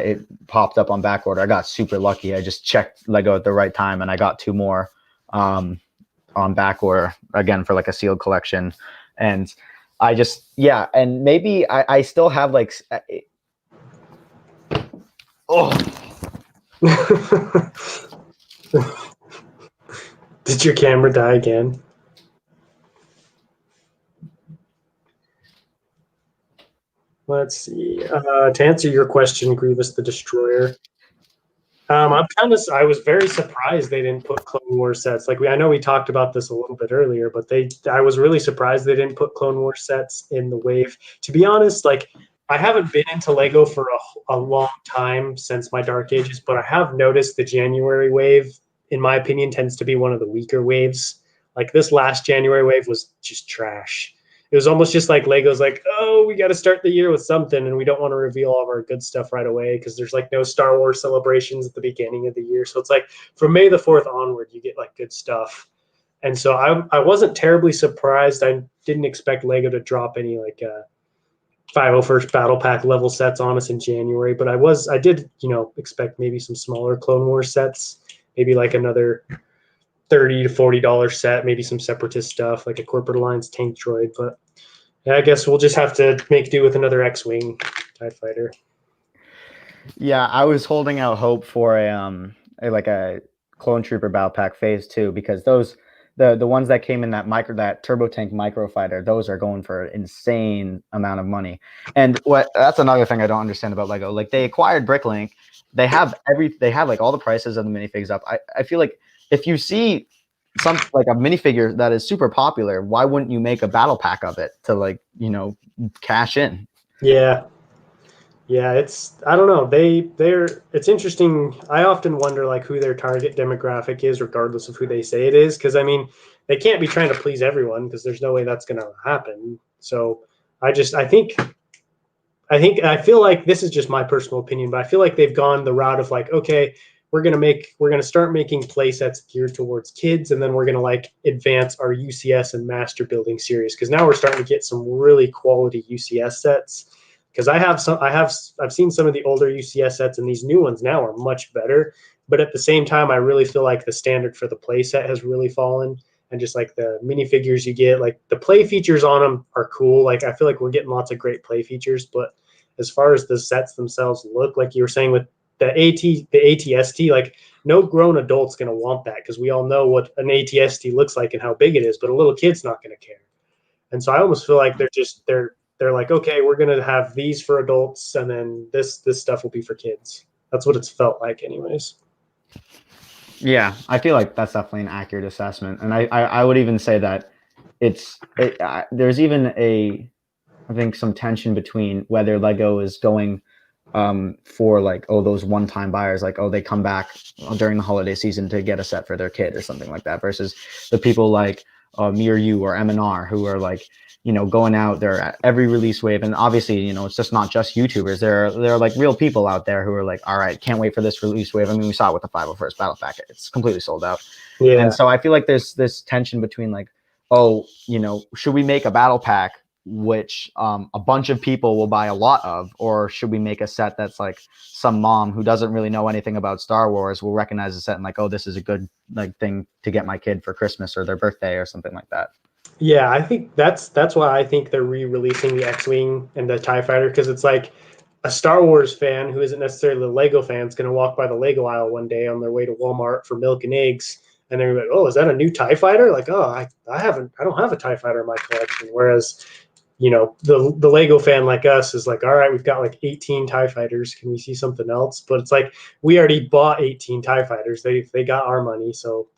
S1: it popped up on back order. I got super lucky. I just checked Lego at the right time, and I got 2 more on back order again for like a sealed collection. And I just, yeah, and maybe I still have like, oh.
S2: Did your camera die again? Let's see. To answer your question, Grievous the Destroyer, I was very surprised they didn't put Clone Wars sets. Like, I know we talked about this a little bit earlier, but I was really surprised they didn't put Clone Wars sets in the wave. To be honest, like, I haven't been into Lego for a long time since my Dark Ages, but I have noticed the January wave, in my opinion, tends to be one of the weaker waves. Like, this last January wave was just trash. It was almost just like Lego's like, oh, we got to start the year with something, and we don't want to reveal all of our good stuff right away because there's like no Star Wars celebrations at the beginning of the year. So it's like from May the 4th onward, you get like good stuff. And so I wasn't terribly surprised. I didn't expect Lego to drop any like 501st Battle Pack level sets on us in January, but I did, expect maybe some smaller Clone Wars sets, maybe like another $30 to $40 set, maybe some Separatist stuff like a Corporate Alliance tank droid. But yeah, I guess we'll just have to make do with another X-Wing TIE fighter.
S1: Yeah, I was holding out hope for a Clone Trooper Battle Pack Phase 2 because those the ones that came in that Turbo Tank Microfighter, those are going for an insane amount of money. And that's another thing I don't understand about Lego. Like, they acquired Bricklink, they have like all the prices of the minifigs up. I feel like if you see something like a minifigure that is super popular, why wouldn't you make a battle pack of it to like, cash in?
S2: Yeah. Yeah, I don't know. It's interesting. I often wonder like who their target demographic is, regardless of who they say it is. Cause I mean, they can't be trying to please everyone because there's no way that's going to happen. So I feel like this is just my personal opinion, but I feel like they've gone the route of like, okay, we're gonna start making play sets geared towards kids, and then we're gonna like advance our UCS and master building series, because now we're starting to get some really quality UCS sets. Because I've seen some of the older UCS sets, and these new ones now are much better. But at the same time, I really feel like the standard for the play set has really fallen. And just like the minifigures you get, like the play features on them are cool. Like I feel like we're getting lots of great play features, but as far as the sets themselves look, like you were saying with the ATST, like no grown adult's gonna want that, because we all know what an ATST looks like and how big it is, but a little kid's not gonna care. And so I almost feel like they're like, okay, we're gonna have these for adults, and then this stuff will be for kids. That's what it's felt like, anyways.
S1: Yeah, I feel like that's definitely an accurate assessment, and I would even say that there's even I think some tension between whether Lego is going for like, oh, those one-time buyers, like, oh, they come back during the holiday season to get a set for their kid or something like that, versus the people like me or you or M&R who are like, you know, going out there at every release wave. And obviously, you know, it's just not just YouTubers. There are like real people out there who are like, all right, can't wait for this release wave. I mean, we saw it with the 501st Battle Pack. It's completely sold out. Yeah. And so I feel like there's this tension between like, oh, you know, should we make a battle pack which a bunch of people will buy a lot of, or should we make a set that's like some mom who doesn't really know anything about Star Wars will recognize the set and like, oh, this is a good like thing to get my kid for Christmas or their birthday or something like that.
S2: Yeah, I think that's why I think they're re-releasing the X-Wing and the TIE Fighter, because it's like a Star Wars fan who isn't necessarily a Lego fan is going to walk by the Lego aisle one day on their way to Walmart for milk and eggs, and they're like, oh, is that a new TIE Fighter? Like, oh, I don't have a TIE Fighter in my collection. Whereas, you know, the Lego fan like us is like, all right, we've got like 18 TIE Fighters. Can we see something else? But it's like, we already bought 18 TIE Fighters. They got our money, so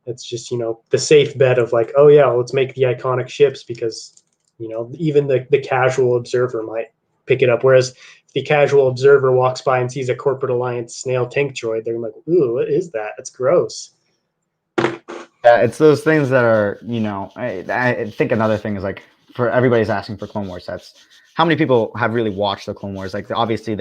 S2: it's just, you know, the safe bet of like, oh yeah, let's make the iconic ships, because, you know, even the casual observer might pick it up. Whereas if the casual observer walks by and sees a Corporate Alliance snail tank droid, they're like, ooh, what is that? It's gross.
S1: Yeah, it's those things that are, you know, I think another thing is like, for everybody's asking for Clone Wars sets, how many people have really watched the Clone Wars? Like, obviously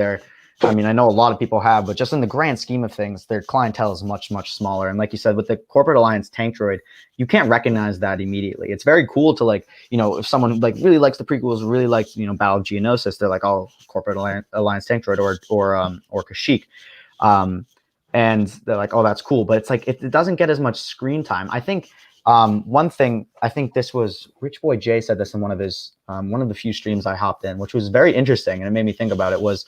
S1: I mean, I know a lot of people have, but just in the grand scheme of things, their clientele is much, much smaller. And like you said, with the Corporate Alliance tank droid, you can't recognize that immediately. It's very cool to like, you know, if someone like really likes the prequels, really likes, you know, Battle of Geonosis, they're like, oh, Corporate Alliance tank droid or Kashyyyk. And they're like, oh, that's cool. But it's like, it doesn't get as much screen time. I think one thing, I think this was Rich Boy Jay said this in one of his one of the few streams I hopped in, which was very interesting, and it made me think about it, was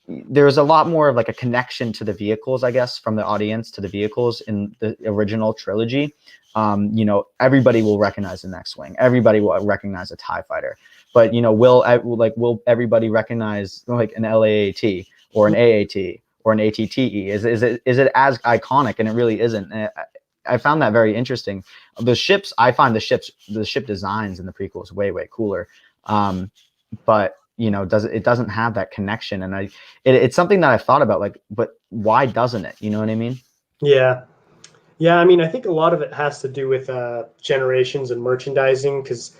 S1: there's a lot more of like a connection to the vehicles, I guess, from the audience to the vehicles in the original trilogy. You know, everybody will recognize an X-Wing, everybody will recognize a TIE Fighter, but you know, will everybody recognize like an LAAT or an AAT or an ATTE? Is it as iconic? And it really isn't. I found that very interesting. The ships, I find the ship designs in the prequels way cooler, but you know, it doesn't have that connection, and it's something that I've thought about, like, but why doesn't it? You know what I mean?
S2: Yeah. I mean, I think a lot of it has to do with generations and merchandising, because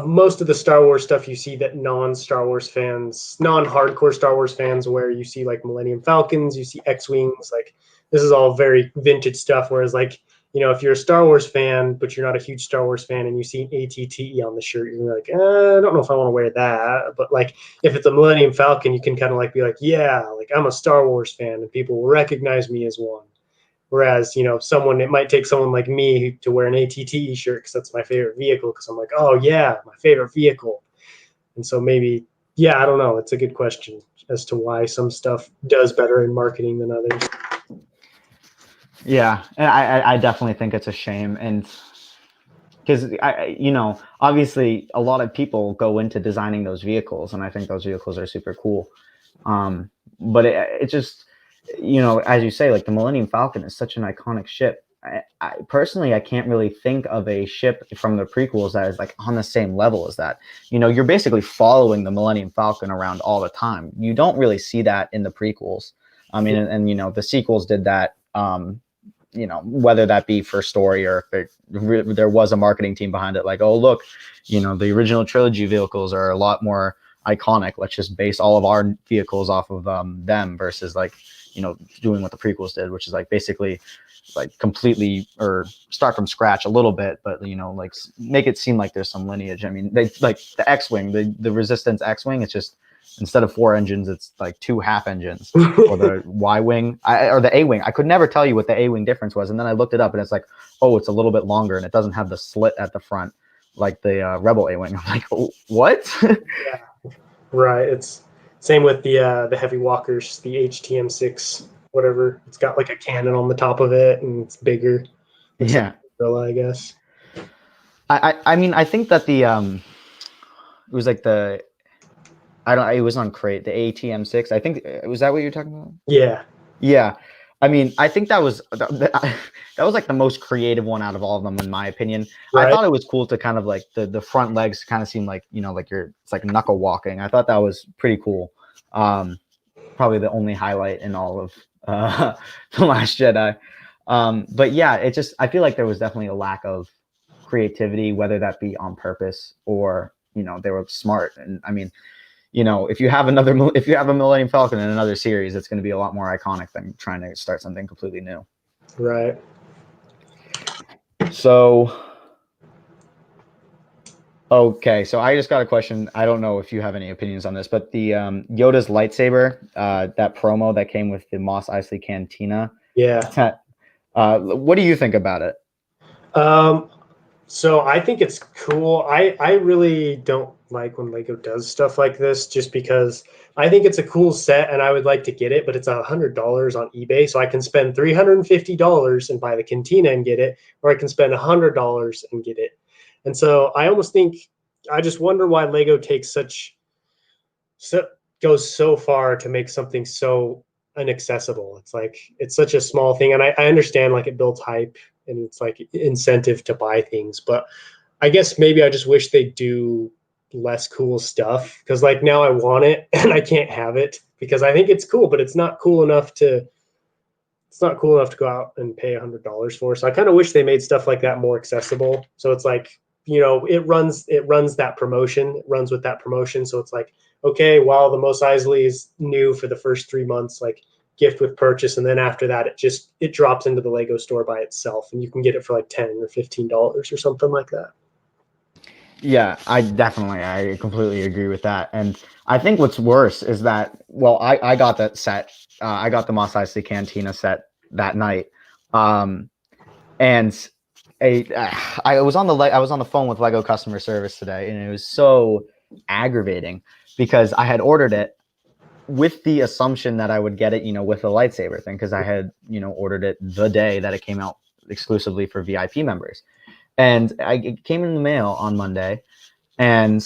S2: most of the Star Wars stuff you see that non-Star Wars fans, non-hardcore Star Wars fans wear, you see like Millennium Falcons, you see X-Wings, like this is all very vintage stuff. Whereas like, you know, if you're a Star Wars fan, but you're not a huge Star Wars fan, and you see ATTE on the shirt, you're like, I don't know if I want to wear that. But like, if it's a Millennium Falcon, you can kind of like be like, yeah, like I'm a Star Wars fan, and people will recognize me as one. Whereas, you know, it might take someone like me to wear an ATTE shirt because that's my favorite vehicle, because I'm like, oh yeah, my favorite vehicle. And so maybe, yeah, I don't know. It's a good question as to why some stuff does better in marketing than others.
S1: Yeah, and I definitely think it's a shame, and because you know, obviously a lot of people go into designing those vehicles, and I think those vehicles are super cool. But it just, you know, as you say, like the Millennium Falcon is such an iconic ship. I personally, I can't really think of a ship from the prequels that is like on the same level as that. You know, you're basically following the Millennium Falcon around all the time. You don't really see that in the prequels. I mean, and you know, the sequels did that. You know, whether that be for story or if there was a marketing team behind it, like, oh, look, you know, the original trilogy vehicles are a lot more iconic. Let's just base all of our vehicles off of them versus like, you know, doing what the prequels did, which is like basically like completely or start from scratch a little bit, but you know, like make it seem like there's some lineage. I mean, they like the X-Wing, the Resistance X-Wing, it's just instead of 4 engines, it's like 2 half engines. Or the Y-Wing or the A-Wing. I could never tell you what the A-Wing difference was, and then I looked it up and it's like, oh, it's a little bit longer and it doesn't have the slit at the front like the Rebel A-Wing. I'm like, oh, what?
S2: Yeah, right. It's same with the heavy walkers, the HTM6, whatever. It's got like a cannon on the top of it, and it's bigger. Looks
S1: Yeah,
S2: like a gorilla, I guess.
S1: I mean, I think that the it was like the it was on Crate, the ATM6. I think was that what you're talking about?
S2: Yeah.
S1: Yeah. I mean, I think that was that was like the most creative one out of all of them, in my opinion.
S2: Right.
S1: I thought it was cool to kind of like the front legs kind of seem like, you know, like it's like knuckle walking. I thought that was pretty cool. Probably the only highlight in all of The Last Jedi. But yeah, it just, I feel like there was definitely a lack of creativity, whether that be on purpose or, you know, they were smart. And I mean, you know, if you have a Millennium Falcon in another series, it's going to be a lot more iconic than trying to start something completely new.
S2: Right.
S1: So, okay. So I just got a question. I don't know if you have any opinions on this, but the Yoda's lightsaber, that promo that came with the Mos Eisley Cantina.
S2: Yeah.
S1: What do you think about it?
S2: So I think it's cool. I really don't like when Lego does stuff like this, just because I think it's a cool set and I would like to get it, but it's $100 on eBay. So I can spend $350 and buy the Cantina and get it, or I can spend $100 and get it. And so I almost think, I just wonder why Lego takes goes so far to make something so inaccessible. It's like, it's such a small thing. And I understand like it builds hype and it's like incentive to buy things, but I guess maybe I just wish they do less cool stuff, because like now I want it and I can't have it because I think it's cool, but it's not cool enough to go out and pay $100 for. So I kind of wish they made stuff like that more accessible. So it's like, you know, it runs that promotion, it runs with that promotion. So it's like, okay, while the Mos Eisley is new for the first 3 months, like gift with purchase, and then after that it drops into the Lego store by itself and you can get it for like $10 or $15 or something like that.
S1: Yeah, I completely agree with that. And I think what's worse is that, well, I got that set. I got the Mos Eisley Cantina set that night. And I was on the phone with Lego customer service today, and it was so aggravating because I had ordered it with the assumption that I would get it, you know, with the lightsaber thing, because I had, you know, ordered it the day that it came out exclusively for VIP members. And it came in the mail on Monday, and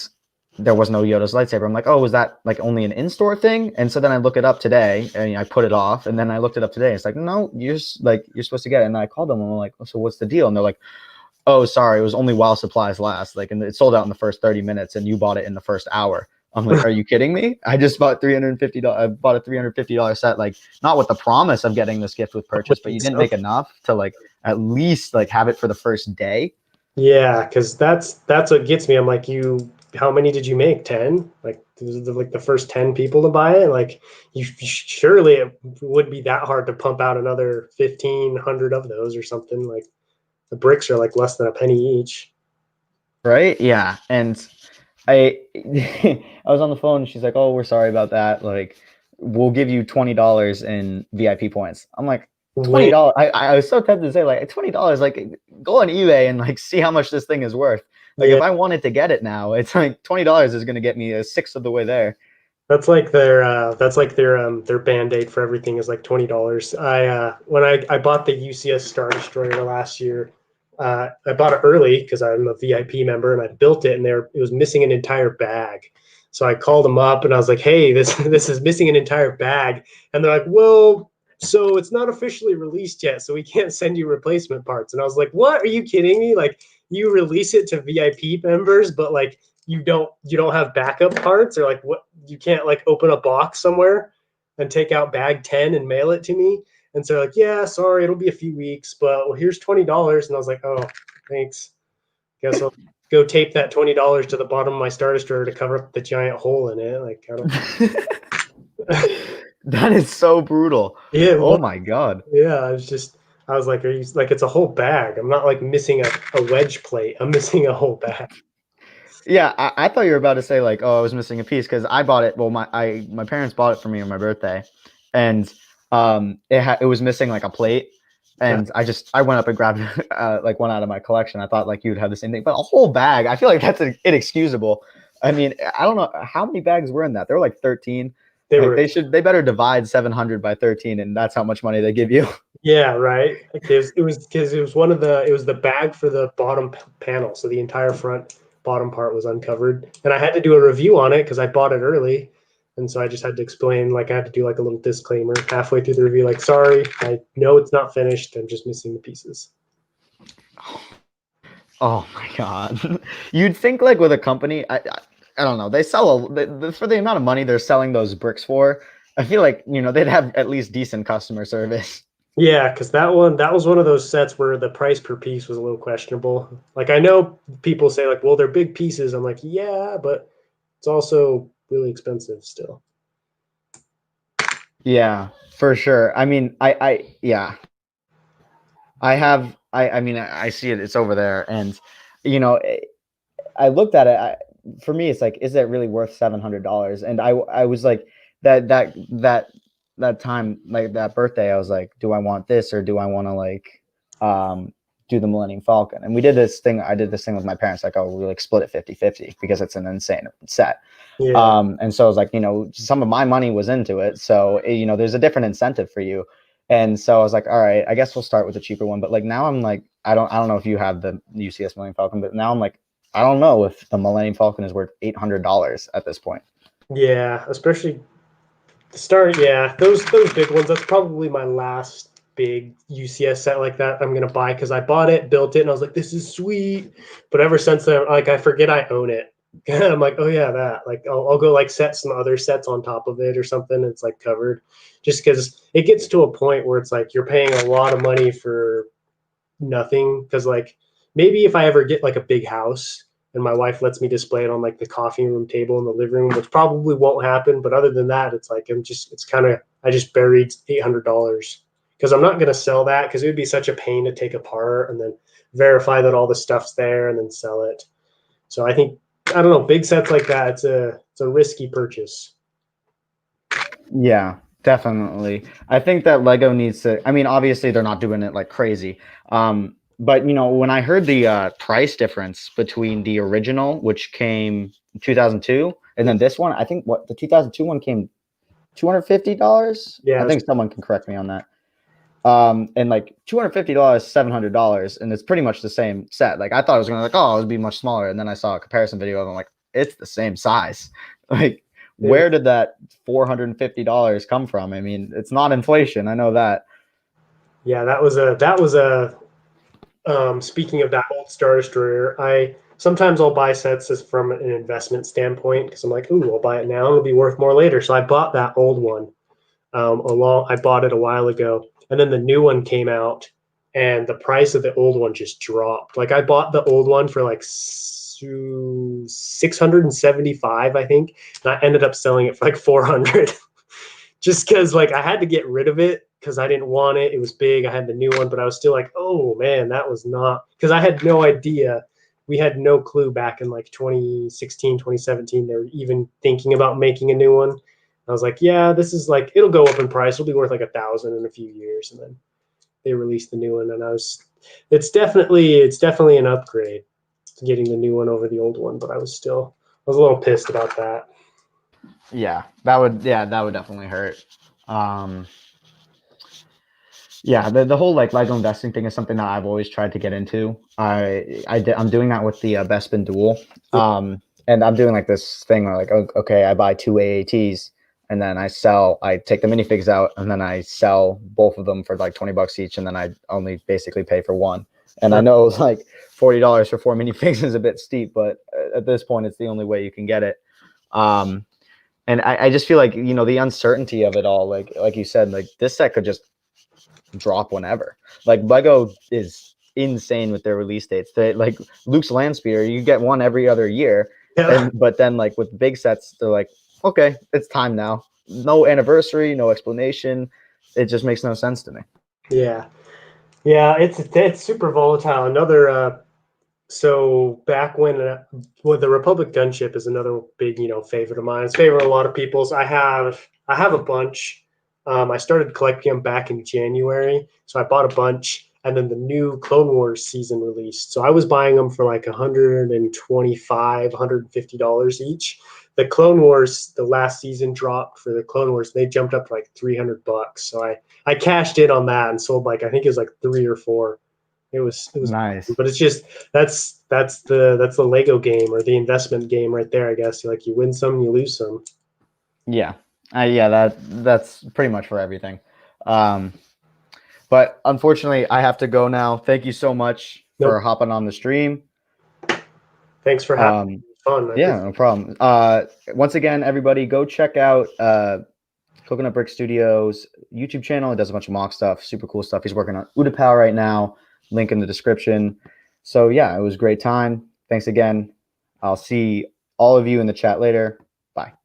S1: there was no Yoda's lightsaber. I'm like, oh, was that like only an in-store thing? And so then I look it up today, and I put it off, and then I looked it up today. It's like, no, you're supposed to get it. And I called them, and I'm like, oh, so what's the deal? And they're like, oh, sorry, it was only while supplies last. Like, and it sold out in the first 30 minutes, and you bought it in the first hour. I'm like, are you kidding me? I just bought $350. I bought a $350 set, like not with the promise of getting this gift with purchase, but you didn't make enough to like at least like have it for the first day.
S2: Yeah, because that's what gets me. I'm like, how many did you make? 10? Like the first 10 people to buy it? Like, surely it would be that hard to pump out another 1,500 of those or something. Like the bricks are like less than a penny each.
S1: Right? Yeah. And I I was on the phone and she's like, oh, we're sorry about that. Like, we'll give you $20 in VIP points. I'm like, $20. I was so tempted to say like $20, like go on eBay and like see how much this thing is worth. Like if I wanted to get it now, it's like $20 is going to get me a sixth of the way there.
S2: That's like their Band-Aid for everything is like $20. When I bought the UCS Star Destroyer last year, I bought it early because I'm a VIP member and I built it, and it was missing an entire bag. So I called them up and I was like, hey, this is missing an entire bag. And they're like, well, so it's not officially released yet, so we can't send you replacement parts. And I was like, what? Are you kidding me? Like, you release it to VIP members, but like you don't have backup parts, or like what, you can't like open a box somewhere and take out bag 10 and mail it to me. And so like, yeah, sorry, it'll be a few weeks, but well, here's $20. And I was like, oh, thanks. Guess go tape that $20 to the bottom of my Star Destroyer to cover up the giant hole in it. Like, I don't.
S1: That is so brutal.
S2: Yeah.
S1: Oh my God.
S2: Yeah. I was like, are you like, it's a whole bag. I'm not like missing a wedge plate. I'm missing a whole bag.
S1: Yeah, I thought you were about to say like, oh, I was missing a piece because I bought it. Well, my parents bought it for me on my birthday, and it was missing like a plate, and I went up and grabbed like one out of my collection. I thought like you'd have the same thing, but a whole bag. I feel like that's inexcusable. I mean, I don't know how many bags were in that. There were like 13. They better divide 700 by 13, and that's how much money they give you.
S2: Yeah, right. Because it was the bag for the bottom panel, so the entire front bottom part was uncovered, and I had to do a review on it because I bought it early, and so I just had to explain, like I had to do like a little disclaimer halfway through the review, like, sorry, I know it's not finished, I'm just missing the pieces.
S1: Oh my God. You'd think like with a company, I don't know, they sell for the amount of money they're selling those bricks for, I feel like, they'd have at least decent customer service.
S2: Yeah, because that was one of those sets where the price per piece was a little questionable. Like, I know people say like, well, they're big pieces. I'm like, yeah, but it's also really expensive still.
S1: Yeah, for sure. I mean, yeah, I see it. It's over there, and I looked at it. For me, it's like, is it really worth $700? And I was like, that time, like that birthday, I was like, do I want this or do I want to like do the Millennium Falcon? And we did this thing. I did this thing with my parents, like, oh, we like split it 50-50 because it's an insane set.
S2: Yeah.
S1: And so I was like, some of my money was into it. So, there's a different incentive for you. And so I was like, all right, I guess we'll start with the cheaper one. But like now I'm like, I don't know if you have the UCS Millennium Falcon, but now I'm like, I don't know if the Millennium Falcon is worth $800 at this point.
S2: Yeah, especially the start. Yeah, those big ones. That's probably my last big UCS set like that I'm gonna buy, because I bought it, built it, and I was like, this is sweet. But ever since then, like, I forget I own it. I'm like, oh yeah, that. Like, I'll go like set some other sets on top of it or something. It's like covered, just because it gets to a point where it's like you're paying a lot of money for nothing. Because like, maybe if I ever get like a big house and my wife lets me display it on like the coffee room table in the living room, which probably won't happen. But other than that, it's like, I just buried $800 because I'm not going to sell that, because it would be such a pain to take apart and then verify that all the stuff's there and then sell it. So I think, I don't know, big sets like that, it's a risky purchase.
S1: Yeah, definitely. I think that Lego needs to, I mean, obviously they're not doing it like crazy. But when I heard the price difference between the original, which came in 2002, and then this one, I think the 2002 one came $250.
S2: Yeah,
S1: I think someone can correct me on that. And like $250, $700, and it's pretty much the same set. Like, I thought it was gonna it would be much smaller, and then I saw a comparison video of them, like, it's the same size. Like, where did that $450 come from? I mean, it's not inflation. I know that.
S2: Yeah, that was a speaking of that old Star Destroyer, sometimes I'll buy sets as from an investment standpoint, because I'm like, ooh, I'll buy it now, it'll be worth more later. So I bought that old one. I bought it a while ago, and then the new one came out, and the price of the old one just dropped. Like, I bought the old one for like $675, I think, and I ended up selling it for like $400, just because like I had to get rid of it because I didn't want it. It was big. I had the new one, but I was still like, oh man, that was not, because I had no idea. We had no clue back in like 2016, 2017, they were even thinking about making a new one. I was like, yeah, this is like, it'll go up in price. It'll be worth like $1,000 in a few years. And then they released the new one, and it's definitely an upgrade to getting the new one over the old one. But I was a little pissed about that.
S1: Yeah, that would definitely hurt. Yeah, the whole like Lego investing thing is something that I've always tried to get into. I'm doing that with the Bespin Duel. And I'm doing like this thing where like, okay, I buy 2 AATs, and then I take the minifigs out, and then I sell both of them for like $20 each, and then I only basically pay for one. And I know like $40 for 4 minifigs is a bit steep, but at this point, it's the only way you can get it. And I just feel like, the uncertainty of it all, like you said, like this set could just drop whenever. Like, Lego is insane with their release dates. They like Luke's land speeder, you get one every other year.
S2: Yeah.
S1: But then like with big sets, they're like, okay, it's time now. No anniversary, no explanation. It just makes no sense to me.
S2: Yeah. Yeah, it's super volatile. Another so back when the Republic Gunship is another big, favorite of mine. It's favorite of a lot of people's. I have a bunch. I started collecting them back in January, so I bought a bunch, and then the new Clone Wars season released. So I was buying them for like $125, $150 each. The Clone Wars, the last season dropped for the Clone Wars. They jumped up to like $300. So I cashed in on that and sold like I think it was like 3 or 4. It was
S1: Nice.
S2: but it's just that's the Lego game or the investment game right there. I guess like you win some, you lose some.
S1: Yeah, that's pretty much for everything. But unfortunately, I have to go now. Thank you so much for hopping on the stream.
S2: Thanks for having me. Fun.
S1: Yeah, no problem. Once again, everybody, go check out Coconut Brick Studios YouTube channel. It does a bunch of mock stuff, super cool stuff. He's working on Utapau right now. Link in the description. So yeah, it was a great time. Thanks again. I'll see all of you in the chat later.